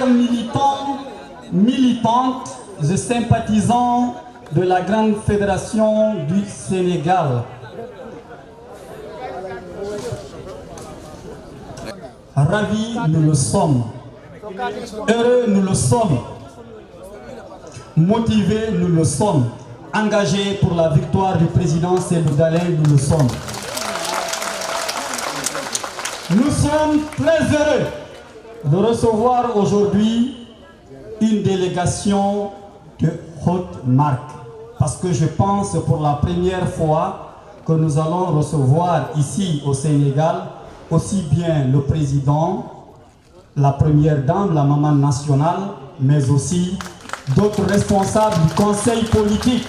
chers militants, militantes et sympathisants de la Grande Fédération du Sénégal, ravis nous le sommes, heureux nous le sommes, motivés nous le sommes, engagés pour la victoire du président Cellou Dalein nous le sommes. Nous sommes très heureux de recevoir aujourd'hui une délégation de haute marque, parce que je pense pour la première fois que nous allons recevoir ici au Sénégal aussi bien le président, la première dame, la maman nationale, mais aussi d'autres responsables du conseil politique.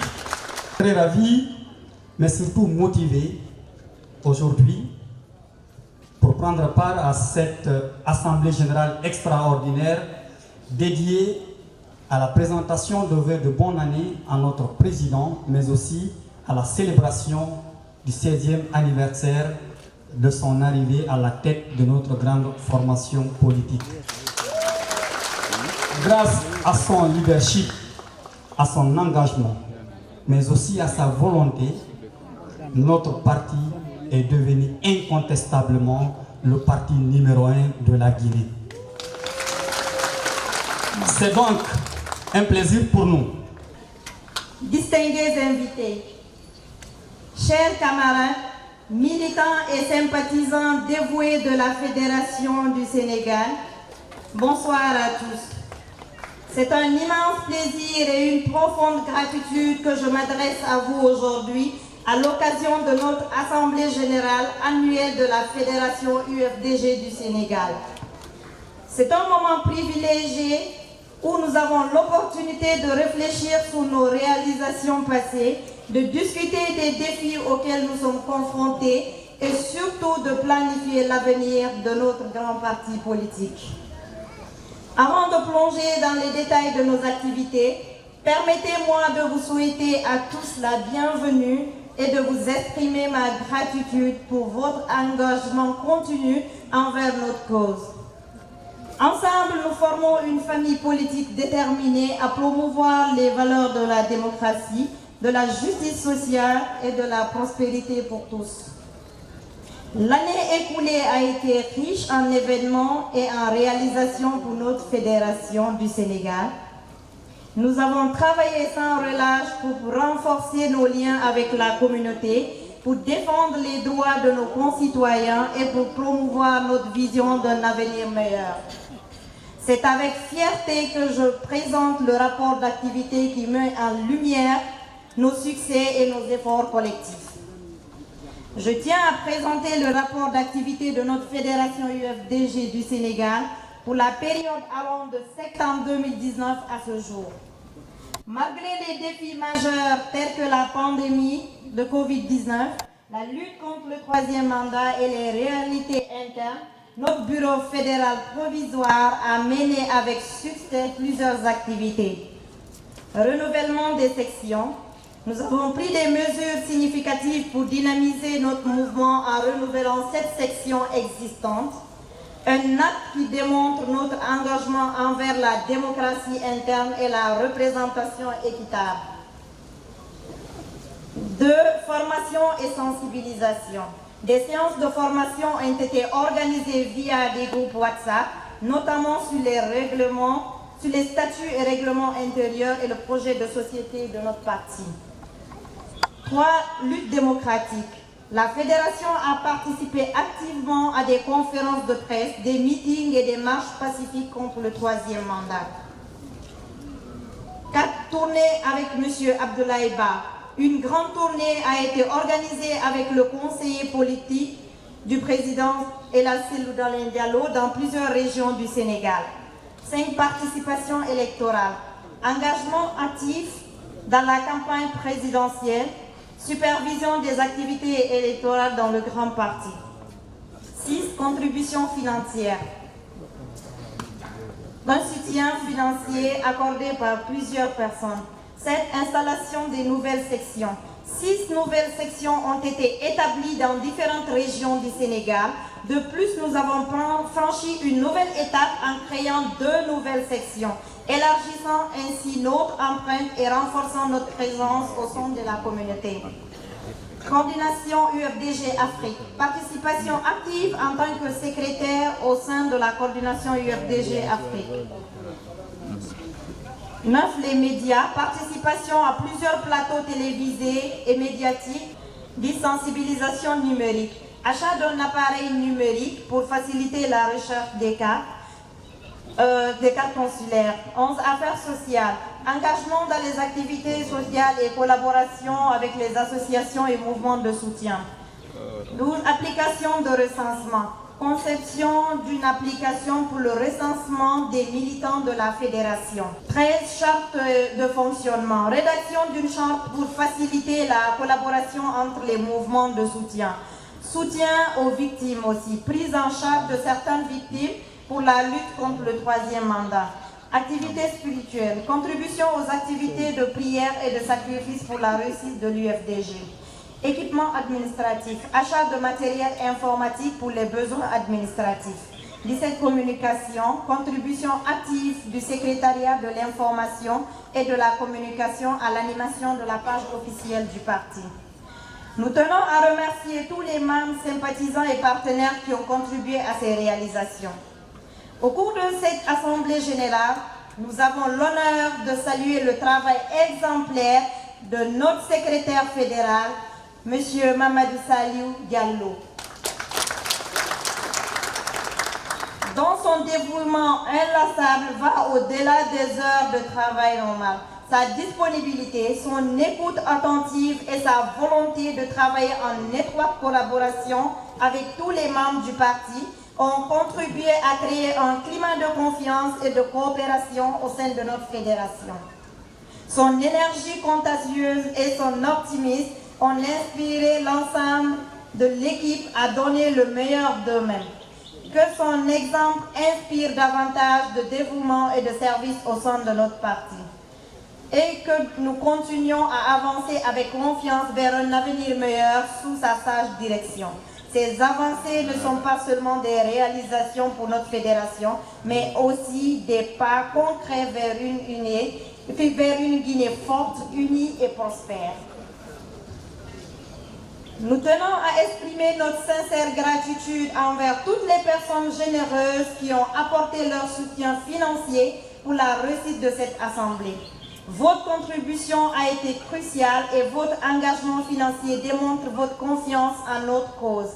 Très ravi, mais surtout motivé aujourd'hui pour prendre part à cette assemblée générale extraordinaire dédiée à la présentation de vœux de bonne année à notre président, mais aussi à la célébration du 16e anniversaire de son arrivée à la tête de notre grande formation politique. Grâce à son leadership, à son engagement, mais aussi à sa volonté, notre parti est devenu incontestablement le parti numéro 1 de la Guinée. C'est donc un plaisir pour nous. Distingués invités, chers camarades, militants et sympathisants dévoués de la Fédération du Sénégal, bonsoir à tous. C'est un immense plaisir et une profonde gratitude que je m'adresse à vous aujourd'hui à l'occasion de notre Assemblée Générale annuelle de la Fédération UFDG du Sénégal. C'est un moment privilégié où nous avons l'opportunité de réfléchir sur nos réalisations passées, de discuter des défis auxquels nous sommes confrontés et surtout de planifier l'avenir de notre grand parti politique. Avant de plonger dans les détails de nos activités, permettez-moi de vous souhaiter à tous la bienvenue et de vous exprimer ma gratitude pour votre engagement continu envers notre cause. Ensemble, nous formons une famille politique déterminée à promouvoir les valeurs de la démocratie, de la justice sociale et de la prospérité pour tous. L'année écoulée a été riche en événements et en réalisations pour notre fédération du Sénégal. Nous avons travaillé sans relâche pour renforcer nos liens avec la communauté, pour défendre les droits de nos concitoyens et pour promouvoir notre vision d'un avenir meilleur. C'est avec fierté que je présente le rapport d'activité qui met en lumière nos succès et nos efforts collectifs. Je tiens à présenter le rapport d'activité de notre fédération UFDG du Sénégal pour la période allant de septembre 2019 à ce jour. Malgré les défis majeurs tels que la pandémie de Covid-19, la lutte contre le troisième mandat et les réalités internes, notre bureau fédéral provisoire a mené avec succès plusieurs activités. Renouvellement des sections. Nous avons pris des mesures significatives pour dynamiser notre mouvement en renouvelant 7 sections existantes. Un acte qui démontre notre engagement envers la démocratie interne et la représentation équitable. 2. Formation et sensibilisation. Des séances de formation ont été organisées via des groupes WhatsApp, notamment sur les règlements, sur les statuts et règlements intérieurs et le projet de société de notre parti. 3. Lutte démocratique. La fédération a participé activement à des conférences de presse, des meetings et des marches pacifiques contre le troisième mandat. 4. Tournée avec M. Abdoulaye Ba. Une grande tournée a été organisée avec le conseiller politique du président Cellou Dalein Diallo dans plusieurs régions du Sénégal. 5. Participation électorale. Engagement actif dans la campagne présidentielle. Supervision des activités électorales dans le grand parti. 6. Contribution financière. Un soutien financier accordé par plusieurs personnes. 7. Installation des nouvelles sections. 6 nouvelles sections ont été établies dans différentes régions du Sénégal. De plus, nous avons franchi une nouvelle étape en créant 2 nouvelles sections, élargissant ainsi notre empreinte et renforçant notre présence au sein de la communauté. Coordination UFDG Afrique. Participation active en tant que secrétaire au sein de la coordination UFDG Afrique. 9. Les médias. Participation à plusieurs plateaux télévisés et médiatiques. 10. Sensibilisation numérique. Achat d'un appareil numérique pour faciliter la recherche des cartes consulaires. 11. Affaires sociales. Engagement dans les activités sociales et collaboration avec les associations et mouvements de soutien. 12. Application de recensement. Conception d'une application pour le recensement des militants de la fédération. 13. Charte de fonctionnement. Rédaction d'une charte pour faciliter la collaboration entre les mouvements de soutien. Soutien aux victimes aussi. Prise en charge de certaines victimes pour la lutte contre le 3e mandat. Activités spirituelles. Contribution aux activités de prière et de sacrifice pour la réussite de l'UFDG. Équipement administratif. Achat de matériel informatique pour les besoins administratifs. 17. Communication. Contribution active du secrétariat de l'information et de la communication à l'animation de la page officielle du parti. Nous tenons à remercier tous les membres, sympathisants et partenaires qui ont contribué à ces réalisations. Au cours de cette Assemblée générale, nous avons l'honneur de saluer le travail exemplaire de notre secrétaire fédéral, M. Mamadou Saliou Diallo. Dont son dévouement inlassable va au-delà des heures de travail normales. Sa disponibilité, son écoute attentive et sa volonté de travailler en étroite collaboration avec tous les membres du parti ont contribué à créer un climat de confiance et de coopération au sein de notre fédération. Son énergie contagieuse et son optimisme ont inspiré l'ensemble de l'équipe à donner le meilleur d'eux-mêmes. Que son exemple inspire davantage de dévouement et de service au sein de notre parti. Et que nous continuions à avancer avec confiance vers un avenir meilleur sous sa sage direction. Ces avancées ne sont pas seulement des réalisations pour notre fédération, mais aussi des pas concrets vers une Guinée forte, unie et prospère. Nous tenons à exprimer notre sincère gratitude envers toutes les personnes généreuses qui ont apporté leur soutien financier pour la réussite de cette assemblée. Votre contribution a été cruciale et votre engagement financier démontre votre confiance en notre cause.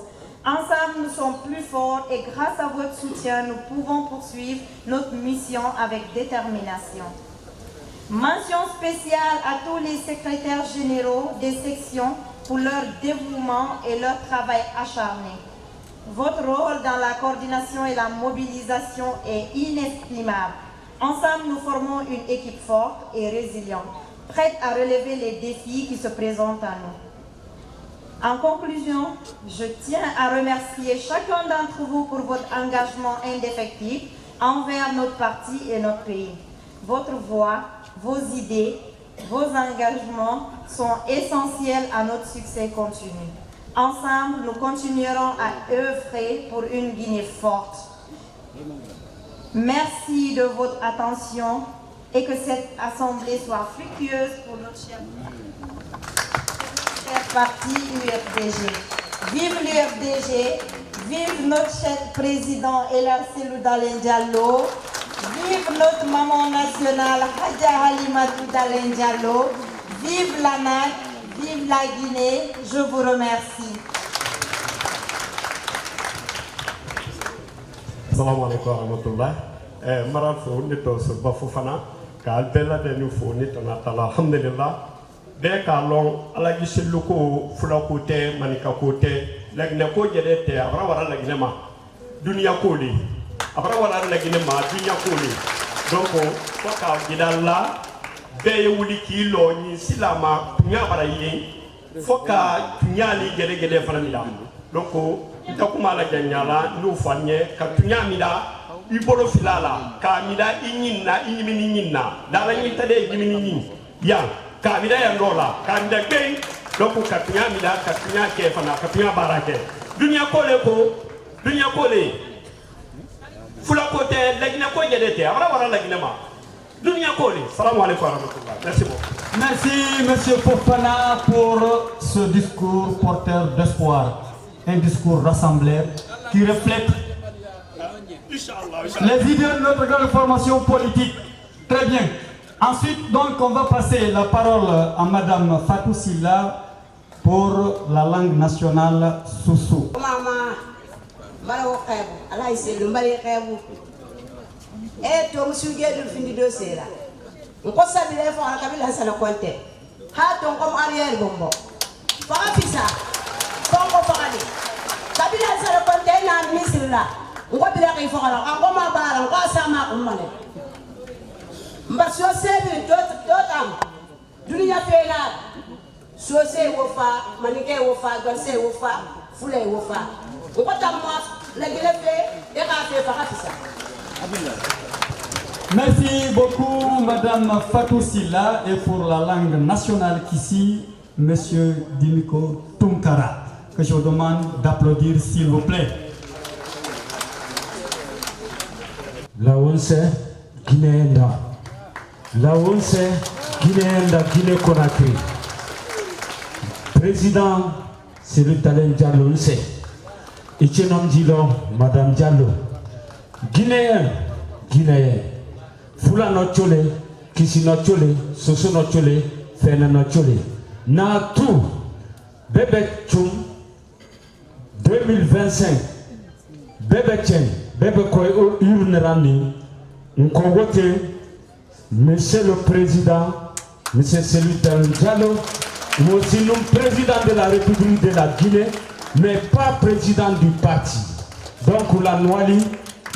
Ensemble, nous sommes plus forts et grâce à votre soutien, nous pouvons poursuivre notre mission avec détermination. Mention spéciale à tous les secrétaires généraux des sections pour leur dévouement et leur travail acharné. Votre rôle dans la coordination et la mobilisation est inestimable. Ensemble, nous formons une équipe forte et résiliente, prête à relever les défis qui se présentent à nous. En conclusion, je tiens à remercier chacun d'entre vous pour votre engagement indéfectible envers notre parti et notre pays. Votre voix, vos idées, vos engagements sont essentiels à notre succès continu. Ensemble, nous continuerons à œuvrer pour une Guinée forte. Merci de votre attention et que cette assemblée soit fructueuse pour notre cher parti UFDG. Vive l'UFDG, vive notre cher président Ella Selou Dalen Diallo, vive notre maman nationale Hadja Halimatou Dalen Diallo, vive la NAC, vive la Guinée, je vous remercie. Assalamu alaikum wa rahmatullah. Maral fo nito so bafufana ka bella de nu fo nito na tala alhamdulillah be ka long ala giselu ko fula ko te manika ko te lagne ko jede te abra wara lagne ma dunya ko li abra wara lagne ma dunya ko li donc ko ka gidalla be wuli ki lo ni silama nya bara yi foka nyali gede gede fanamila donc takuma la janyala nu fanye ka tunyamida ibolo filala kamida inyinna inyimini nyinna dala nyita de jimini nyin ya kamida ya ndola kamida gbe donc kapinya mila kapinya ke fana kapinya barake dunia kole fula kote lagina ko jedete abara wara lagina ma dunia kole. Salam alaikum wa rahmatullah. Merci beaucoup. Merci monsieur Fofana pour ce discours porteur d'espoir, un discours rassembleur qui reflète les idées de notre grande formation politique. Très bien. Ensuite, donc, on va passer la parole à Madame Fatou Silla pour la langue nationale Soussou. Maman, Allah essaie de me et to musuge du findi dossier là. On peut s'habiller pour la Kabila ça le compte. Ha ton comme arrière bombo. Para fisa. Bongo parali. Kabila ça le compte na ministre là. On va dire qu'il faut alors en comment bara on va ça ma kumane. Mbaso sebi totam. Dunia fela. Sose wofa, manike wofa, gonse wofa, fule wofa. On va tamwa la gelefe et raté para fisa. Merci beaucoup Madame Fatou Silla et pour la langue nationale qu'ici, Monsieur Dimiko Tunkara, que je vous demande d'applaudir s'il vous plaît. La once Guinéenda, la once Guinéenda, Guinée Conakry. Président, c'est le talent Diallo, c'est Etienne Dilo, Madame Diallo. Guinéen, Fula no chole, Kisi no chole, Soso no chole, Fena no chole. Na tout, Bébé Tchoum, 2025, Bébé Tchen, Bébé Koy Urnerani, Nkongote, Monsieur le Président, Monsieur Selutel Diallo, nous aussi nous président de la République de la Guinée, mais pas président du parti. Donc la Noali,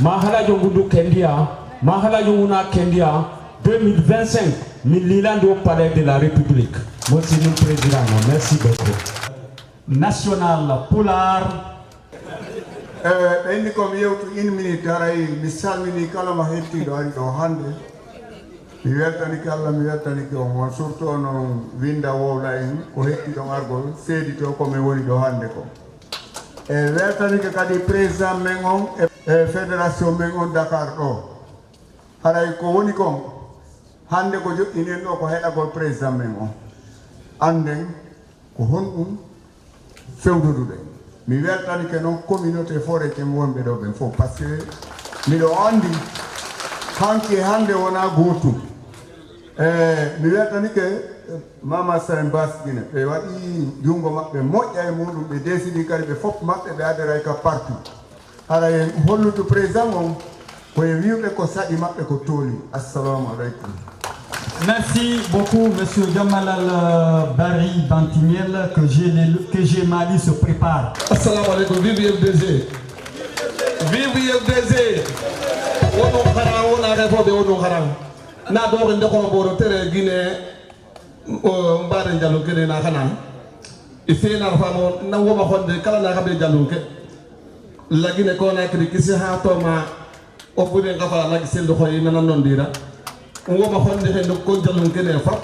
Mahala Yongudu Kendia, Mahala Yonguna Kendia, 2025, Mililand au palais de la République. Moi aussi nous président. Merci beaucoup. National Poulard. Indi comme yewtu une minute daray mi salmini kala ma hettiɗo ari ɗo hande mi weltani kala mi weltani ko on surtout ono winda wowla en ko hetti ɗon argol seedi to komin woni ɗo hande ko e weltani ko kadi président men on e fédération men on Dakar ɗo haray ko woni kon hande ko joƴƴinen ɗo ko heɗagol président men on anden ko honɗum fewdoduɗen mi weltani ke non communauté forêt kem wonɓe ɗo ɓen fof par ce que miɗo andi hanki hande wona gotum mi weltani ke mama Sain Baskine ɓe waɗi jungo maɓɓe moƴƴa e muɗum ɓe décidi kadi ɓe fof maɓɓe ɓe adaray ka parti hara en hollude président on koye wiwɓe ko saɗi maɓɓe ko tooli. Assalamu aleykum. Merci beaucoup, Monsieur Jamalal Barry Bantimiel, que j'ai Mali se prépare. Assalamu alaikum, vive IFDG. Vive IFDG. Ono khara ona refobe ono khara. Na do rende ko boro tere Guinée mbare Diallo kene na khana. Ife na famo na woma khonde kala na khabe Diallo ke. La Guinée ko na kri kisi ha to ma o bude ngafa la gisel do khoy na non dira. Ngoma khonde he ko Diallo kene fa.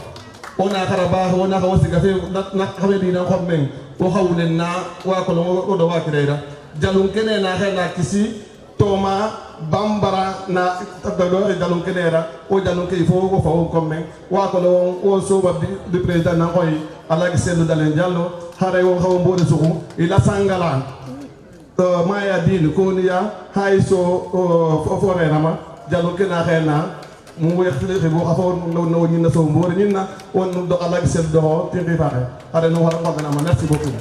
Ona khara ba ona ka wasi gafe na khabe dina khommen o hawlen na wa ko no do wa kireda. Diallo kene na khana kisi Toma Bambara na tabdo e Diallo kenera o Diallo ke fo ko fawo comme wa ko lo o so ba di président na koy ala ki selu dalen Diallo hare wo xaw mbode suku ila sangala maya din ko niya hay so fo rama Diallo kena xena mu wex li bo xafo no ni na so mbore ni na on do ala ki selu do ti faxe hare no wara ko na ma. Merci beaucoup.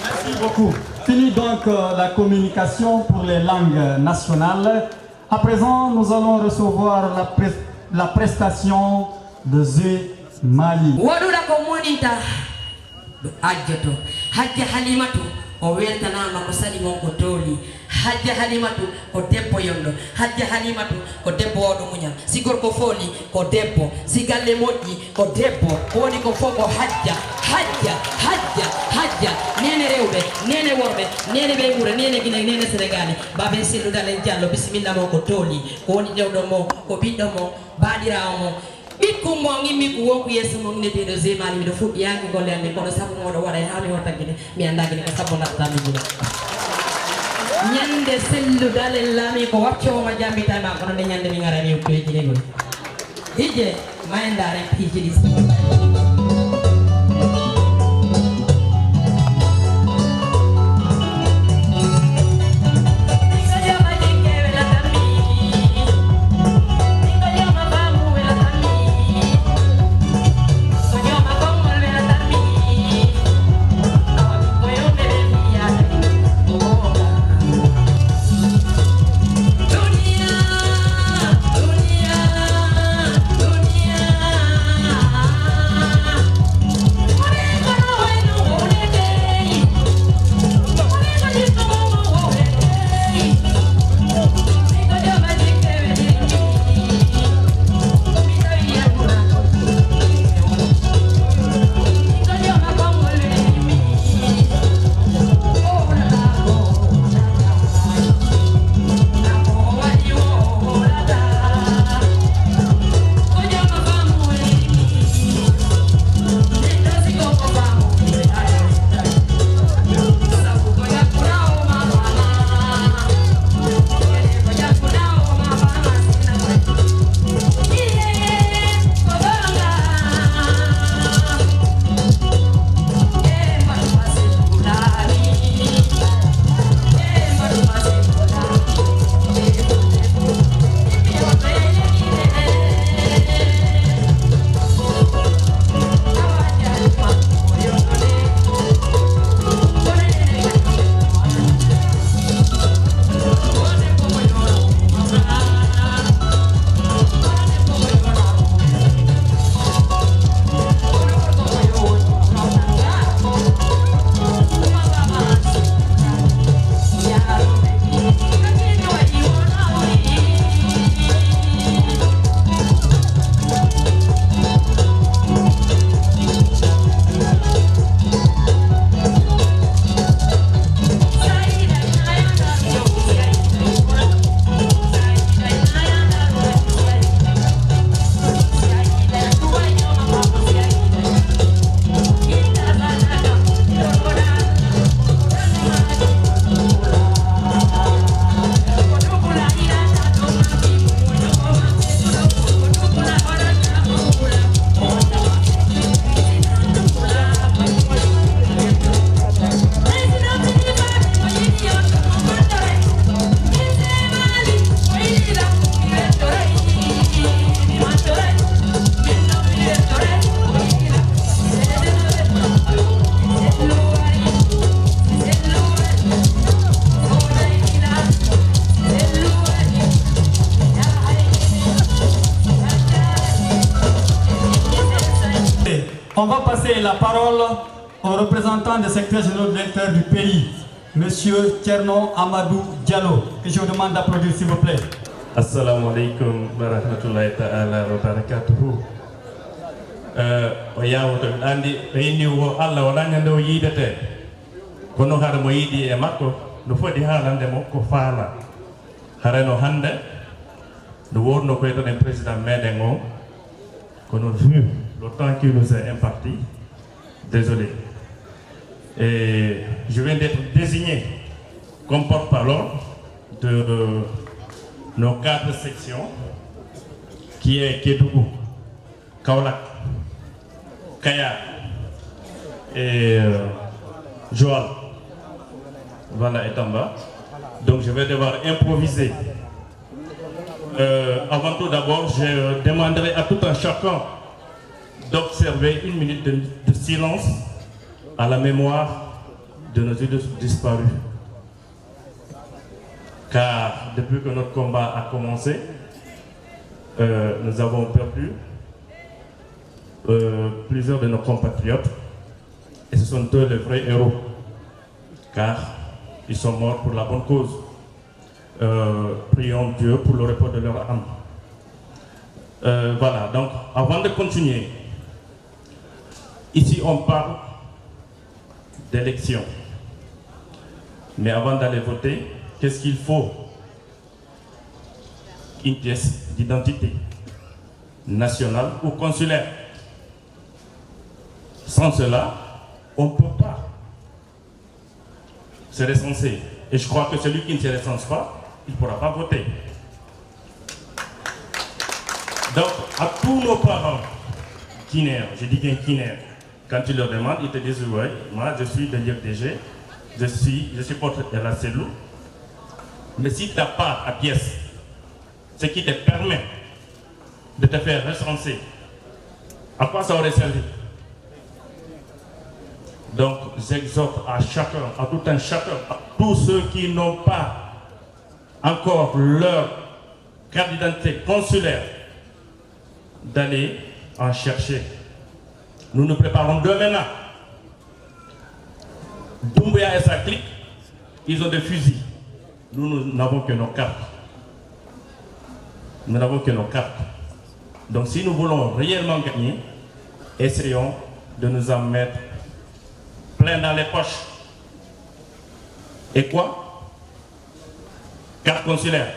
Merci beaucoup. Fini donc la communication pour les langues nationales. À présent, nous allons recevoir la prestation de Zé Mali. Wadula komunita Adjato Hadja Halimatu o weltana ma ko sali mon ko toli Hadja Halimatu ko debbo yondo Hadja Halimatu ko debbo odo munya sigor ko foli ko debbo sigalle moddi ko debbo woni ko foko Hadja nene rewbe nene worbe nene be wure nene gina nene Sénégal babe selu dalen Diallo bismillah mo ko toli ko woni dewdo mo ko biddo mo badirawo mo Mongi mi kuwo yes mongi de de zema mi do fu yang ko len ko sabu mo do wara ha mi wata gine mi anda gine ko sabu na tami gine nyande sellu dale lami ko waccio ma jambi tay ma ko ne nyande mi ngara mi ko gine go hije ma ndare hije dis On va passer la parole au représentant des secteurs généraux de l'intérieur du pays, Monsieur Tcherno Amadou Diallo, que je vous demande d'applaudir s'il vous plaît. Assalamu alaikum wa rahmatullahi ta'ala wa barakatuhu. O yawto andi indi wo Allah wala nyande o yidete kono hada mo yidi e makko no fodi haalande mo ko faala hareno hande no wonno ko eton président meden o kono vu le temps qui nous est imparti, désolé. Et je viens d'être désigné comme porte-parole de nos 4 sections, qui est Kédougou, Kaolack, Kaya et Joal. Voilà, et Tamba. Donc je vais devoir improviser. Avant tout d'abord, je demanderai à tout un chacun d'observer 1 minute de silence à la mémoire de nos îles disparus. Car depuis que notre combat a commencé, nous avons perdu plusieurs de nos compatriotes et ce sont eux les vrais héros car ils sont morts pour la bonne cause. Prions Dieu pour le repos de leur âme. Voilà, donc avant de continuer, ici on parle d'élection. Mais avant d'aller voter, qu'est-ce qu'il faut? Une pièce d'identité. nationale ou consulaire. Sans cela, on ne peut pas se recenser. Et je crois que celui qui ne se recense pas, il ne pourra pas voter. Donc, à tous nos parents guinéens, je dis bien guinéens, quand tu leur demandes, ils te disent oui, moi je suis de l'IFDG, je supporte la CELU. Mais si tu n'as pas ta pièce, ce qui te permet de te faire recenser, à quoi ça aurait servi? Donc j'exhorte à chacun, à tout un chacun, à tous ceux qui n'ont pas encore leur carte d'identité consulaire, d'aller en chercher. Nous nous préparons dès maintenant. Doumbouya et sa clique, ils ont des fusils. Nous n'avons que nos cartes. Nous n'avons que nos cartes. Donc si nous voulons réellement gagner, essayons de nous en mettre plein dans les poches. Et quoi? Carte consulaire.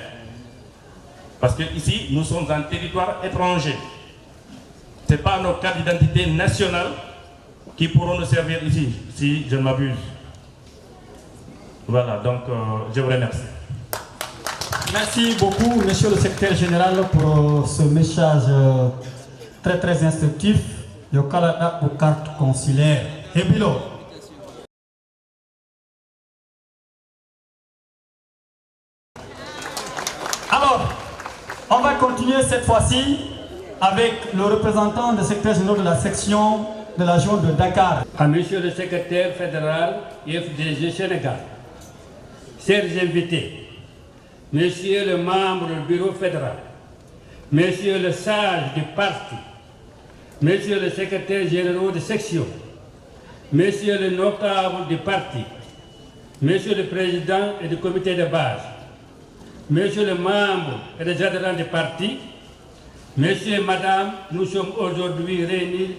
Parce que ici, nous sommes en territoire étranger. Ce n'est pas nos cartes d'identité nationales qui pourront nous servir ici, si je ne m'abuse. Voilà, donc je vous remercie. Merci beaucoup, Monsieur le Secrétaire Général, pour ce message très instructif. Le Canada pour carte consulaire. Et Bilo. Alors, on va continuer cette fois-ci avec le représentant du secrétaire général de la section de la région de Dakar. À Monsieur le secrétaire fédéral IFDG Sénégal, chers invités, Monsieur le membre du bureau fédéral, Monsieur le sage du parti, Monsieur le secrétaire général de section, Monsieur le notable du parti, Monsieur le président et du comité de base, Monsieur le membre et les adhérents du parti, Messieurs et Madame, nous sommes aujourd'hui réunis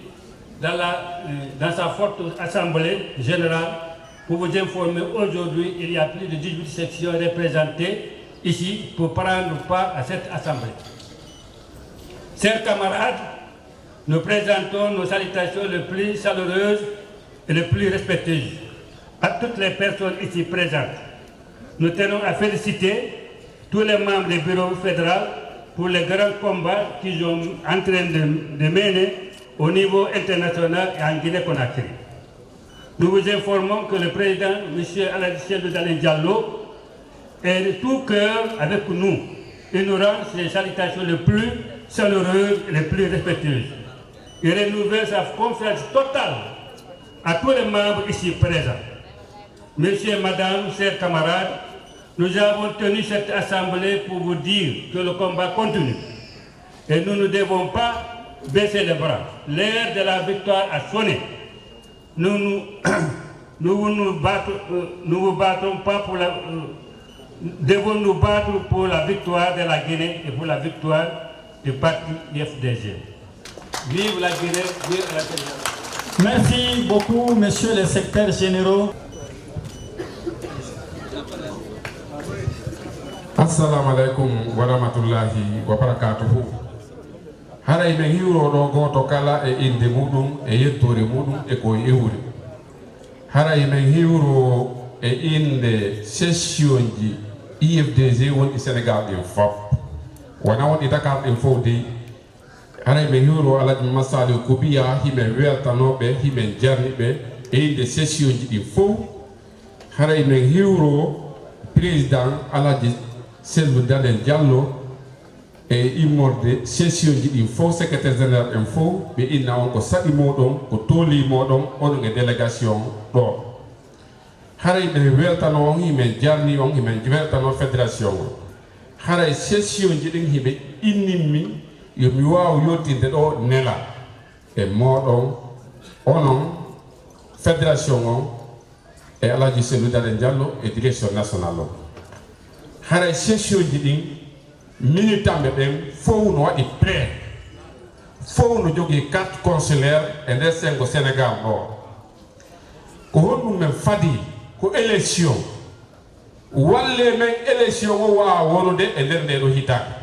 dans sa forte assemblée générale pour vous informer aujourd'hui il y a plus de 18 sections représentées ici pour prendre part à cette assemblée. Chers camarades, nous présentons nos salutations les plus chaleureuses et les plus respectueuses à toutes les personnes ici présentes. Nous tenons à féliciter tous les membres du bureau fédéral pour les grands combats qu'ils sont en train de mener au niveau international et en Guinée-Conakry. Nous vous informons que le président, M. Aladji Diallo, est de tout cœur avec nous. Il nous rend ses salutations les plus chaleureuses et les plus respectueuses. Il renouvelle sa confiance totale à tous les membres ici présents. Messieurs et Madame, chers camarades, nous avons tenu cette assemblée pour vous dire que le combat continue. Et nous ne devons pas baisser les bras. L'heure de la victoire a sonné. Nous vous battons pas pour la... devons nous battre pour la victoire de la Guinée et pour la victoire du parti IFDG. Vive la Guinée, vive la Guinée. Merci beaucoup, messieurs les secrétaires généraux. Assalamu alaikum wa rahmatullahi wa barakatuhu. Haray men hiwro ɗo goto kala e inde muɗum e yettore muɗum e koye ewri. Haray men hiwro e inde session ji IFDG wonɗi Sénégal ɗin fof. Wona wonɗi Dakar ɗin fof dey. Haray men hiwro Alaji Masali Koubiya himen weltanoɓe himen jarniɓe e inde session ji ɗin fof. Haray men hiwro président Alaji Selou Dalen Diallo e immorde session ji ɗin fof secrétaire général en fof ɓe inna on ko saɗi moɗon ko tooli moɗon onon e délégation ɗo. Haray ɓe weltano on himen jarni on himen weltano fédération o. Haray session ji ɗin hiɓe innimmi yomi waw yottinde ɗo nela e moɗon onon fédération on e Alaji Selou Dalen Diallo e direction nationale o. Haray session ji ɗin militanɓe ɓen fof no waɗi prêt fof no jogui carte consulaire e nder sengo Sénégal ɗo ko honɗum men fadi ko élection walle men élection o wawa wonude e nder nde ɗo hitande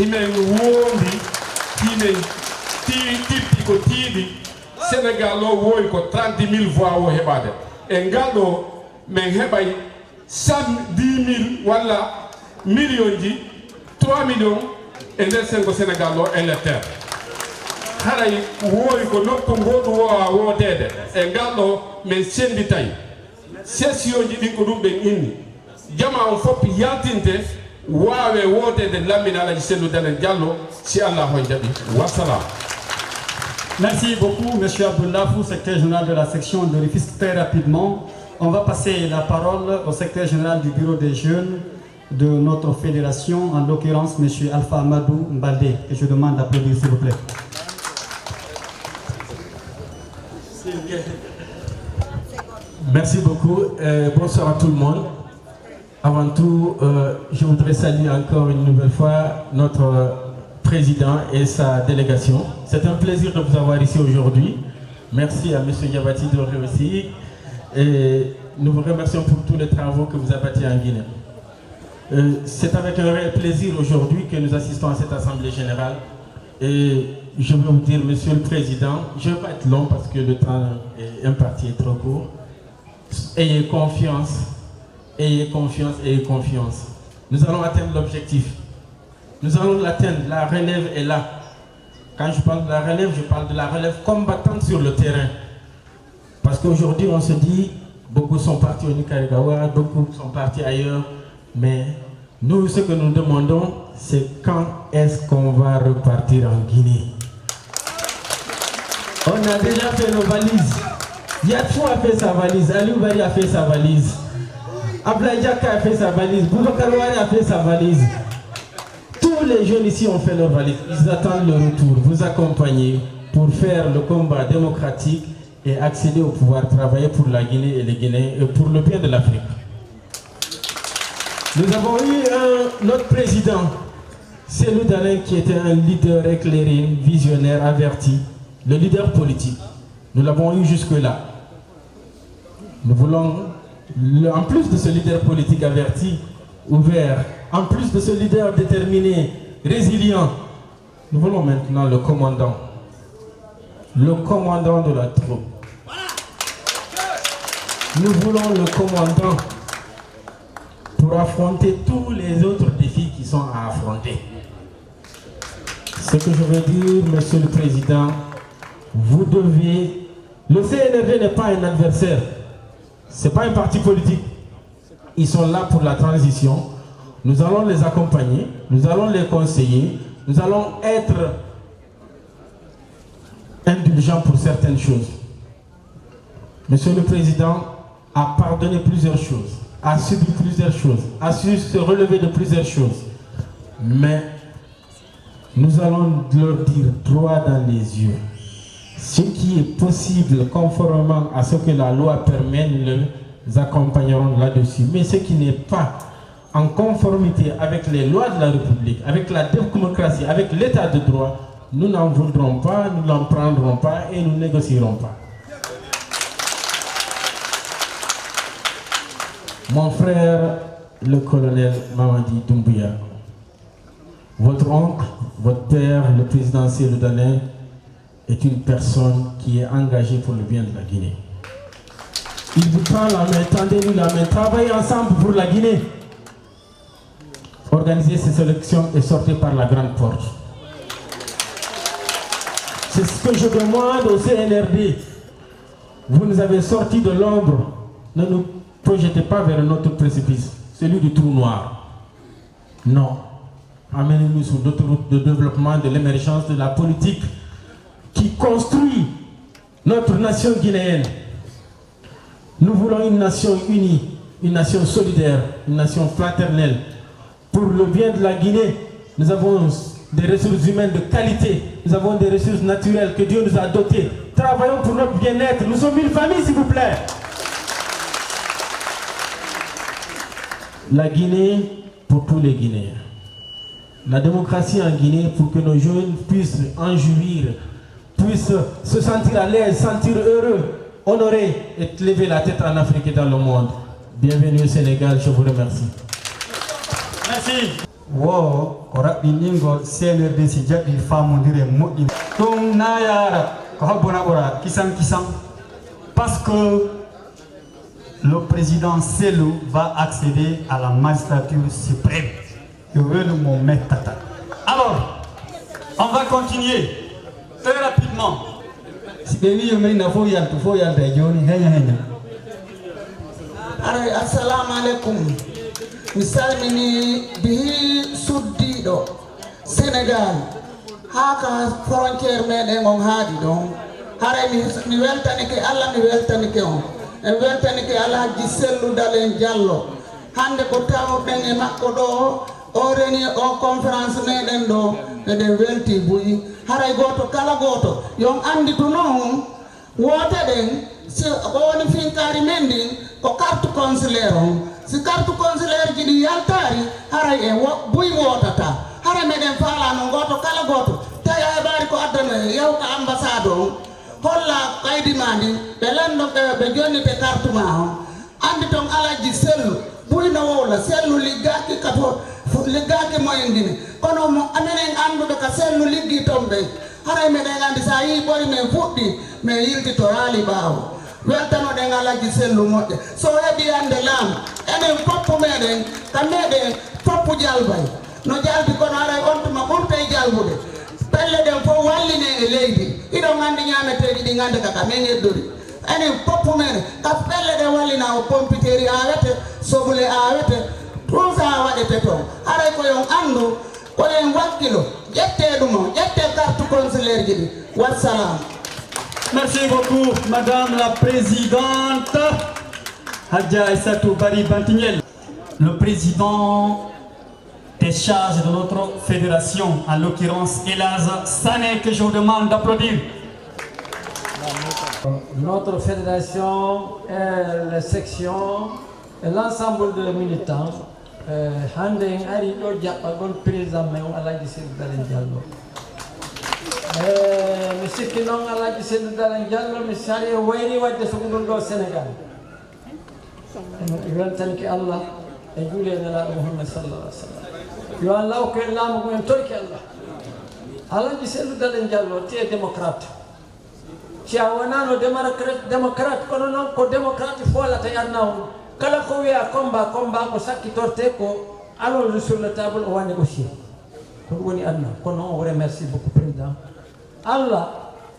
himen wondi himen tippi ko tiiɗi Sénégal o woyi ko 30 000 voix o heɓade e ngal ɗo min heɓay 110 000 walla million ji 3 millions e nder sengo Sénégal o électeur haray woyi ko nokku ngoɗu wowa wodede e ngal ɗo min senditay session ji ɗin ko ɗum ɓen inni jama on fof yaltinte wawe wodede lammina Alaji Cellou Dalein Diallo si Allah hoy jaɓi wassalam. Merci beaucoup, M. Abdoulafou, secrétaire général de la section de Rufisque. Très rapidement, on va passer la parole au secrétaire général du bureau des jeunes de notre fédération, en l'occurrence M. Alpha Amadou Mbaldé. Et je demande d'applaudir, s'il vous plaît. Merci beaucoup. Bonsoir à tout le monde. Avant tout, je voudrais saluer encore une nouvelle fois notre président et sa délégation. C'est un plaisir de vous avoir ici aujourd'hui. Merci à M. Yabati Doré aussi. Et nous vous remercions pour tous les travaux que vous avez bâtis en Guinée. C'est avec un réel plaisir aujourd'hui que nous assistons à cette Assemblée Générale. Et je veux vous dire, Monsieur le Président, je ne vais pas être long parce que le temps est imparti, est trop court. Ayez confiance, ayez confiance, ayez confiance. Nous allons atteindre l'objectif. Nous allons l'atteindre, la relève est là. Quand je parle de la relève, je parle de la relève combattante sur le terrain. Parce qu'aujourd'hui, on se dit, beaucoup sont partis au Nicaragua, beaucoup sont partis ailleurs. Mais nous, ce que nous demandons, c'est quand est-ce qu'on va repartir en Guinée. On a déjà fait nos valises. Yatfou a fait sa valise, Ali Oubari a fait sa valise. Ablaye Diaka a fait sa valise, Boubacar Ouari a fait sa valise. Tous les jeunes ici ont fait leur valise. Ils attendent le retour, vous accompagner pour faire le combat démocratique et accéder au pouvoir, travailler pour la Guinée et les Guinéens et pour le bien de l'Afrique. Nous avons eu notre président, Cellou Dalein, qui était un leader éclairé, visionnaire, averti, le leader politique. Nous l'avons eu jusque-là. Nous voulons, en plus de ce leader politique averti, ouvert, en plus de ce leader déterminé, résilient, nous voulons maintenant le commandant de la troupe. Nous voulons le commandant pour affronter tous les autres défis qui sont à affronter. Ce que je veux dire, Monsieur le Président, vous devez... Le CNRD n'est pas un adversaire. Ce n'est pas un parti politique. Ils sont là pour la transition. Nous allons les accompagner, nous allons les conseiller, nous allons être indulgents pour certaines choses. Monsieur le Président a pardonné plusieurs choses, a subi plusieurs choses, a su se relever de plusieurs choses. Mais nous allons leur dire droit dans les yeux. Ce qui est possible conformément à ce que la loi permet, nous les accompagnerons là-dessus. Mais ce qui n'est pas en conformité avec les lois de la République, avec la démocratie, avec l'état de droit, nous n'en voudrons pas, nous n'en prendrons pas et nous négocierons pas. Mon frère, le colonel Mamadi Doumbouya, votre oncle, votre père, le président Cellou Dalein, est une personne qui est engagée pour le bien de la Guinée. Il vous tend la main, tendez-nous la main, travaillez ensemble pour la Guinée. Organisez ces élections et sortez par la grande porte. C'est ce que je demande au CNRD. Vous nous avez sortis de l'ombre. Ne nous projetez pas vers un autre précipice, celui du trou noir. Non. Amenez-nous sur d'autres routes de développement, de l'émergence, de la politique qui construit notre nation guinéenne. Nous voulons une nation unie, une nation solidaire, une nation fraternelle. Pour le bien de la Guinée, nous avons des ressources humaines de qualité, nous avons des ressources naturelles que Dieu nous a dotées. Travaillons pour notre bien-être. Nous sommes une famille, s'il vous plaît. La Guinée pour tous les Guinéens. La démocratie en Guinée pour que nos jeunes puissent en jouir, puissent se sentir à l'aise, sentir heureux, honorés et lever la tête en Afrique et dans le monde. Bienvenue au Sénégal, je vous remercie. Merci. wo ora biningo CNRD si jabi famondire moddi dum nayara ko habona ora kisan parce que le président Selou va accéder à la magistrature suprême. Je veux le mot mettre. Alors, on va continuer très rapidement. Si baby il faut y aller Johnny assalamu alaikum. Misalmini bihi suddido Sénégal haka frontière meden on haadi don hare mi weltanike Allah mi weltanike on e weltanike Alhaji Sellu Dalen Diallo hande ko tawden e makko do o reni o conférence meden do eden welti buyi hare goto kala goto yon andi to non wote den si woni finkari mendi ko carte consulaire on si carte consulaire ji yaltari hare e buyi wotata hare meden fala no goto kala goto taya bari ko adana yow ka ambassade holla kaydi mandi be lando be jonni be carte ma andi ton Alhaji Sellu buina wola Sellu ligaki kato ligaki moyndini kono mo amenen andude ka Sellu liggi tombe haray meden andi sa yi bori men fuddi me yilti to hali bawo weltano den Alhaji Sellu modde so hebi ande lam enen poppu meden kamede poppu jalbay no jalbi kono haray ontuma burtay jalbude pelle den fo walline e leydi ido ngandi nyameteji di ngande kaka men eddori enen poppu mede ka pelle den wallina o pompiteri awete sobule awete tout ça wadete to haray ko yon andu ko en wakkilo jette dum jette carte consulaire ji wassalam. Merci beaucoup madame la présidente Hadja Aïssatou Bari Bantignel, le président des charges de notre fédération, en l'occurrence Elaz Sané, que je vous demande d'applaudir. Notre fédération et les sections et l'ensemble des militants, Hande Ari Diapagol, président Alhaji Sellu Dalen Diallo. Monsieur Kinon Alhaji Sellu Dalen Diallo, monsieur Ali Wairi Wadde Sugundo Sénégal. Je vais thank Allah et Julia Muhammad sallallahu alaihi wasallam. Yo Allah ko lam ko en torki Allah. Alhaji Sellu Dalen Diallo ti démocrate. Ci awanano démocrate kono non ko démocrate fola ta yarnaw. Kala ko wiya combat ko sakki torte ko allons sur la table on va négocier. Ko woni adna kono on remercie beaucoup président. Allah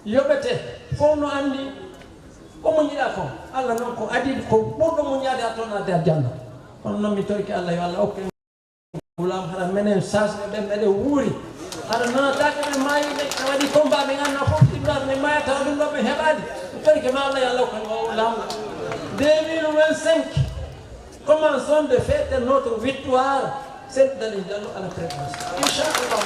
yobete fo no andi ko mo nyida ko Allah non ko adi ko burdo mo nyada to na der janna. Kono non mi torki Allah yo Allah ok ulam hara menen sas be mede wuri ara na taka be mayi be wadi combat be ganna fo tibar ne mayata dum do be hebadi torki ma Allah yo Allah ko ulam 2025 commençons de fêter notre victoire Sellu Dalen Diallo à la présidence. Inch'Allah.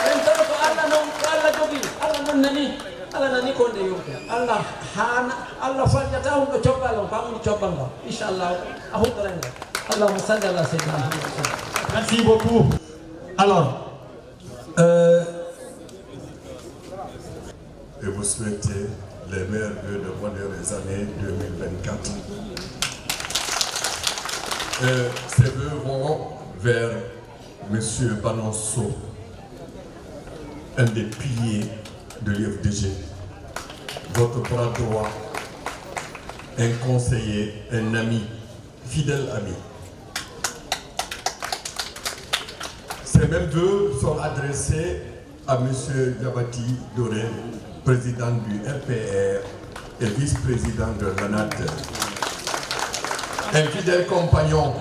Maintenant ko Allah non Allah jogi Allah non nani Allah nani ko de yo Allah hana Allah fajata on ko chobalo pamu chobanga Inch'Allah ahudranga. Allahumma salli ala sayyidina. Merci beaucoup. Alors, et vous souhaitez les meilleurs vœux de bonnes années 2024. Ces vœux vont vers M. Banonso, un des piliers de l'IFDG, votre bras droit, un conseiller, un ami, fidèle ami. Ces mêmes vœux sont adressés à M. Diabati Doré, président du RPR et vice-président de l'ANAT. Un fidèle compagnon,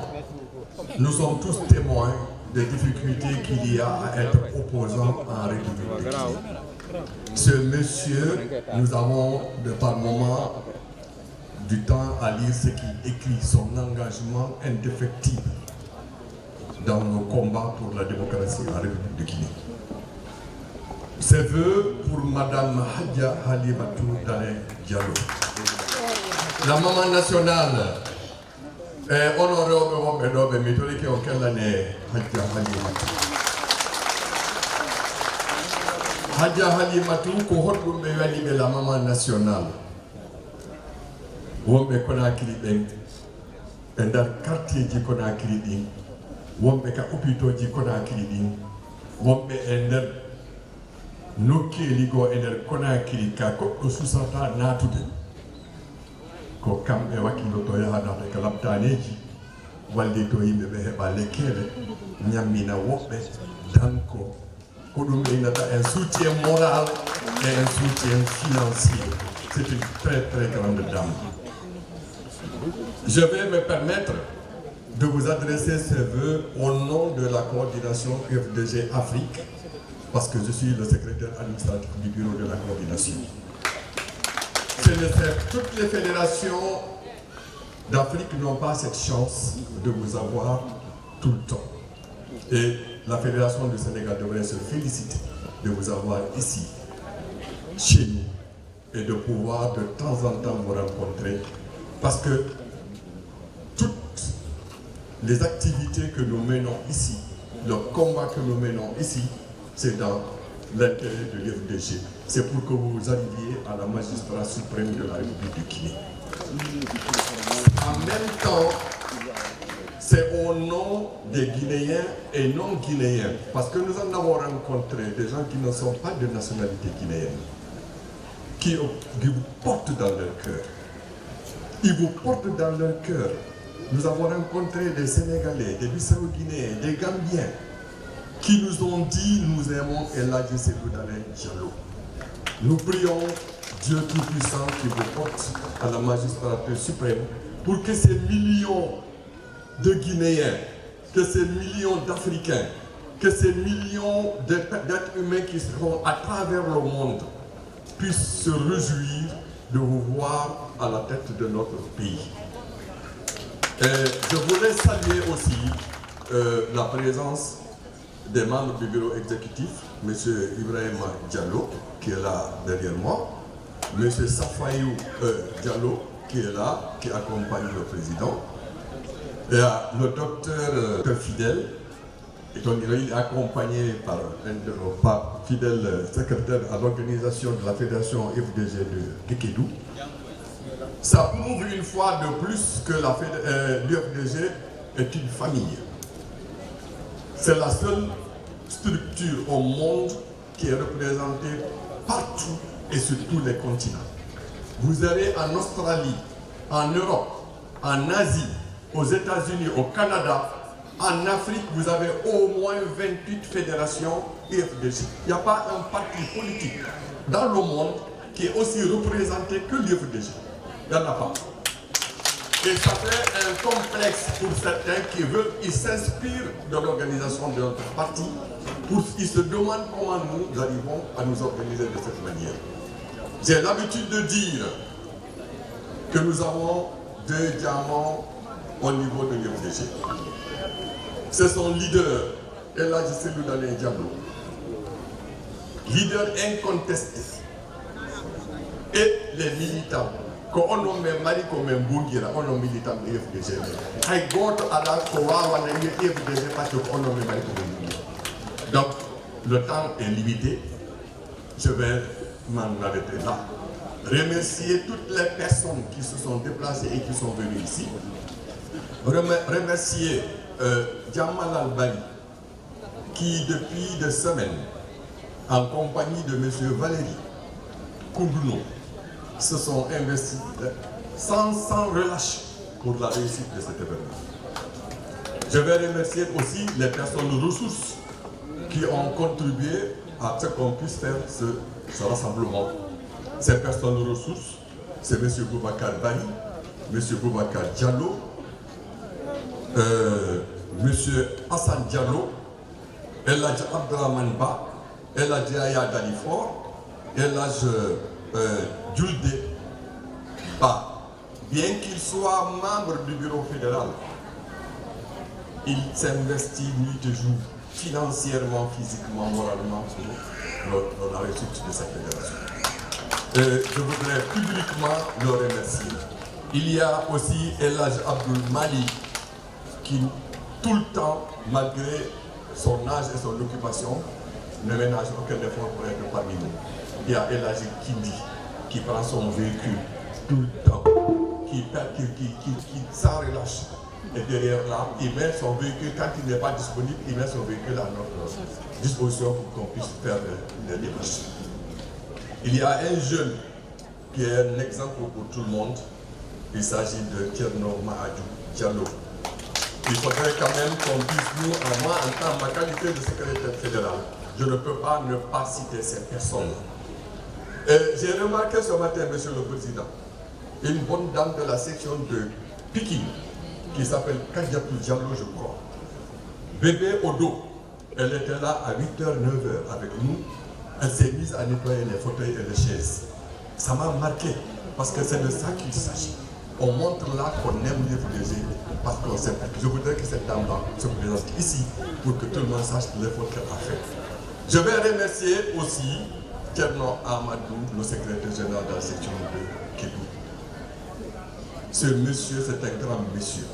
nous sommes tous témoins des difficultés qu'il y a à être opposant en République de Guinée. Ce monsieur, nous avons de par moments du temps à lire ce qu'il écrit, son engagement indéfectible dans nos combats pour la démocratie en République de Guinée. Ces vœux pour Madame Hadja Halimatou Dalen Diallo, la maman nationale. Honoré au Bédobé, mais tous les qui ont quelle année Hadja Halimatou. Hadja Halimatou, ko hoɗɗum ɓe wani la maman nationale. Wonɓe Conakry ɓen, ɓe nder quartier ji Conakry ɗin, wonɓe ka hôpitauji Conakry ɗin wonɓe e nder nokkeeli goo e nder Conakry ka goɗɗo susata naatude ko kamɓe wakkilloto yahanade ko labtaneji wallito yimɓe ɓe heɓa lekkele ñammina woɓɓe danko ko ɗum ɓeynata un soutien moral et un soutien financier. C'est une très très grande dame. Je vais me permettre de vous adresser ces vœux au nom de la coordination UFDG Afrique, parce que je suis le secrétaire administratif du bureau de la coordination. Toutes les fédérations d'Afrique n'ont pas cette chance de vous avoir tout le temps. Et la Fédération du Sénégal devrait se féliciter de vous avoir ici, chez nous, et de pouvoir de temps en temps vous rencontrer, parce que toutes les activités que nous menons ici, le combat que nous menons ici, c'est dans l'intérêt de l'UFDG. C'est pour que vous arriviez à la magistrat suprême de la République du Guinée. En même temps, c'est au nom des Guinéens et non Guinéens, parce que nous en avons rencontré des gens qui ne sont pas de nationalité guinéenne, qui vous portent dans leur cœur. Ils vous portent dans leur cœur. Nous avons rencontré des Sénégalais, des Bissau-Guinéens, des Gambiens, qui nous ont dit « Nous aimons El Hadji Cellou Dalein Diallo ». Nous prions Dieu Tout-Puissant qui vous porte à la magistrature suprême pour que ces millions de Guinéens, que ces millions d'Africains, que ces millions d'êtres humains qui seront à travers le monde puissent se réjouir de vous voir à la tête de notre pays. Et je voulais saluer aussi la présence des membres du bureau exécutif, M. Ibrahim Diallo, qui est là derrière moi, M. Safayou Diallo, qui est là, qui accompagne le président, et le docteur Fidèle, il est accompagné par un de nos fidèles secrétaires à l'organisation de la fédération FDG de Kékédou. Ça prouve une fois de plus que l'UFDG est une famille. C'est la seule structure au monde qui est représentée partout et sur tous les continents. Vous allez en Australie, en Europe, en Asie, aux États-Unis, au Canada, en Afrique, vous avez au moins 28 fédérations UFDG. Il n'y a pas un parti politique dans le monde qui est aussi représenté que l'UFDG. Il n'y en a pas. Et ça fait un complexe pour certains qui veulent, ils s'inspirent de l'organisation de notre parti, ils se demandent comment nous arrivons à nous organiser de cette manière. J'ai l'habitude de dire que nous avons 2 diamants au niveau de l'UFDG. C'est son leader, El Hadji Cellou Dalein Diallo, leader incontesté, et les militants. Quand on nomme Mali comme un Bungira, on nomme militant de l'UFDG. I go to Allah pour voir l'UFDG parce qu'on nomme Mali comme un Bungira. Donc, le temps est limité. Je vais m'en arrêter là. Remercier toutes les personnes qui se sont déplacées et qui sont venues ici. Remercier Djamal Al-Bali, qui depuis des semaines, en compagnie de M. Valéry Koundouno, se sont investis sans relâche pour la réussite de cet événement. Je vais remercier aussi les personnes ressources qui ont contribué à ce qu'on puisse faire ce rassemblement. Ces personnes ressources, c'est M. Boubacar Bari, M. Boubacar Diallo, M. Hassan Diallo, El Hadji Abdraman Ba, El Hadji Aya Dalifor, El Hadji Djulde Ba. Bien qu'il soit membre du bureau fédéral, il s'investit nuit et jour, financièrement, physiquement, moralement pour la réussite de cette fédération. Je voudrais publiquement le remercier. Il y a aussi El Hadji Abdoul Mali qui, tout le temps, malgré son âge et son occupation, ne ménage aucun effort pour être parmi nous. Il y a El Hadji Kindi qui prend son véhicule tout le temps, qui sans relâche, Et derrière là, il met son véhicule, quand il n'est pas disponible, il met son véhicule à notre disposition pour qu'on puisse faire les démarches. Il y a un jeune qui est un exemple pour tout le monde. Il s'agit de Thierno Mahadou Diallo. Il faudrait quand même qu'on puisse, nous, moi, en ma qualité de secrétaire fédéral, je ne peux pas ne pas citer cette personne. J'ai remarqué ce matin, Monsieur le Président, une bonne dame de la section de Pikine, qui s'appelle Kadiatou Diallo, je crois. Bébé au dos, elle était là à 8h, 9h avec nous. Elle s'est mise à nettoyer les fauteuils et les chaises. Ça m'a marqué, parce que c'est de ça qu'il s'agit. On montre là qu'on aime les villager, parce qu'on sait. Je voudrais que cette dame-là se présente ici, pour que tout le monde sache l'effort qu'elle a fait. Je vais remercier aussi Thierno Amadou, le secrétaire général de la section de Kébou. Ce monsieur, c'est un grand monsieur.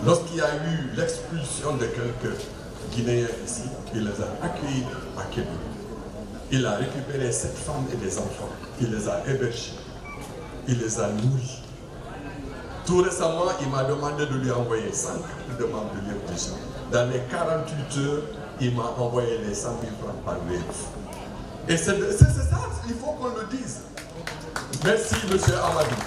Lorsqu'il y a eu l'expulsion de quelques Guinéens ici, il les a accueillis à Kébou. Il a récupéré 7 femmes et des enfants. Il les a hébergés. Il les a nourris. Tout récemment, il m'a demandé de lui envoyer 5 demandes de livres déjà. Dans les 48 heures, il m'a envoyé les 100 000 francs par wave. Et c'est ça, il faut qu'on le dise. Merci, M. Amadou.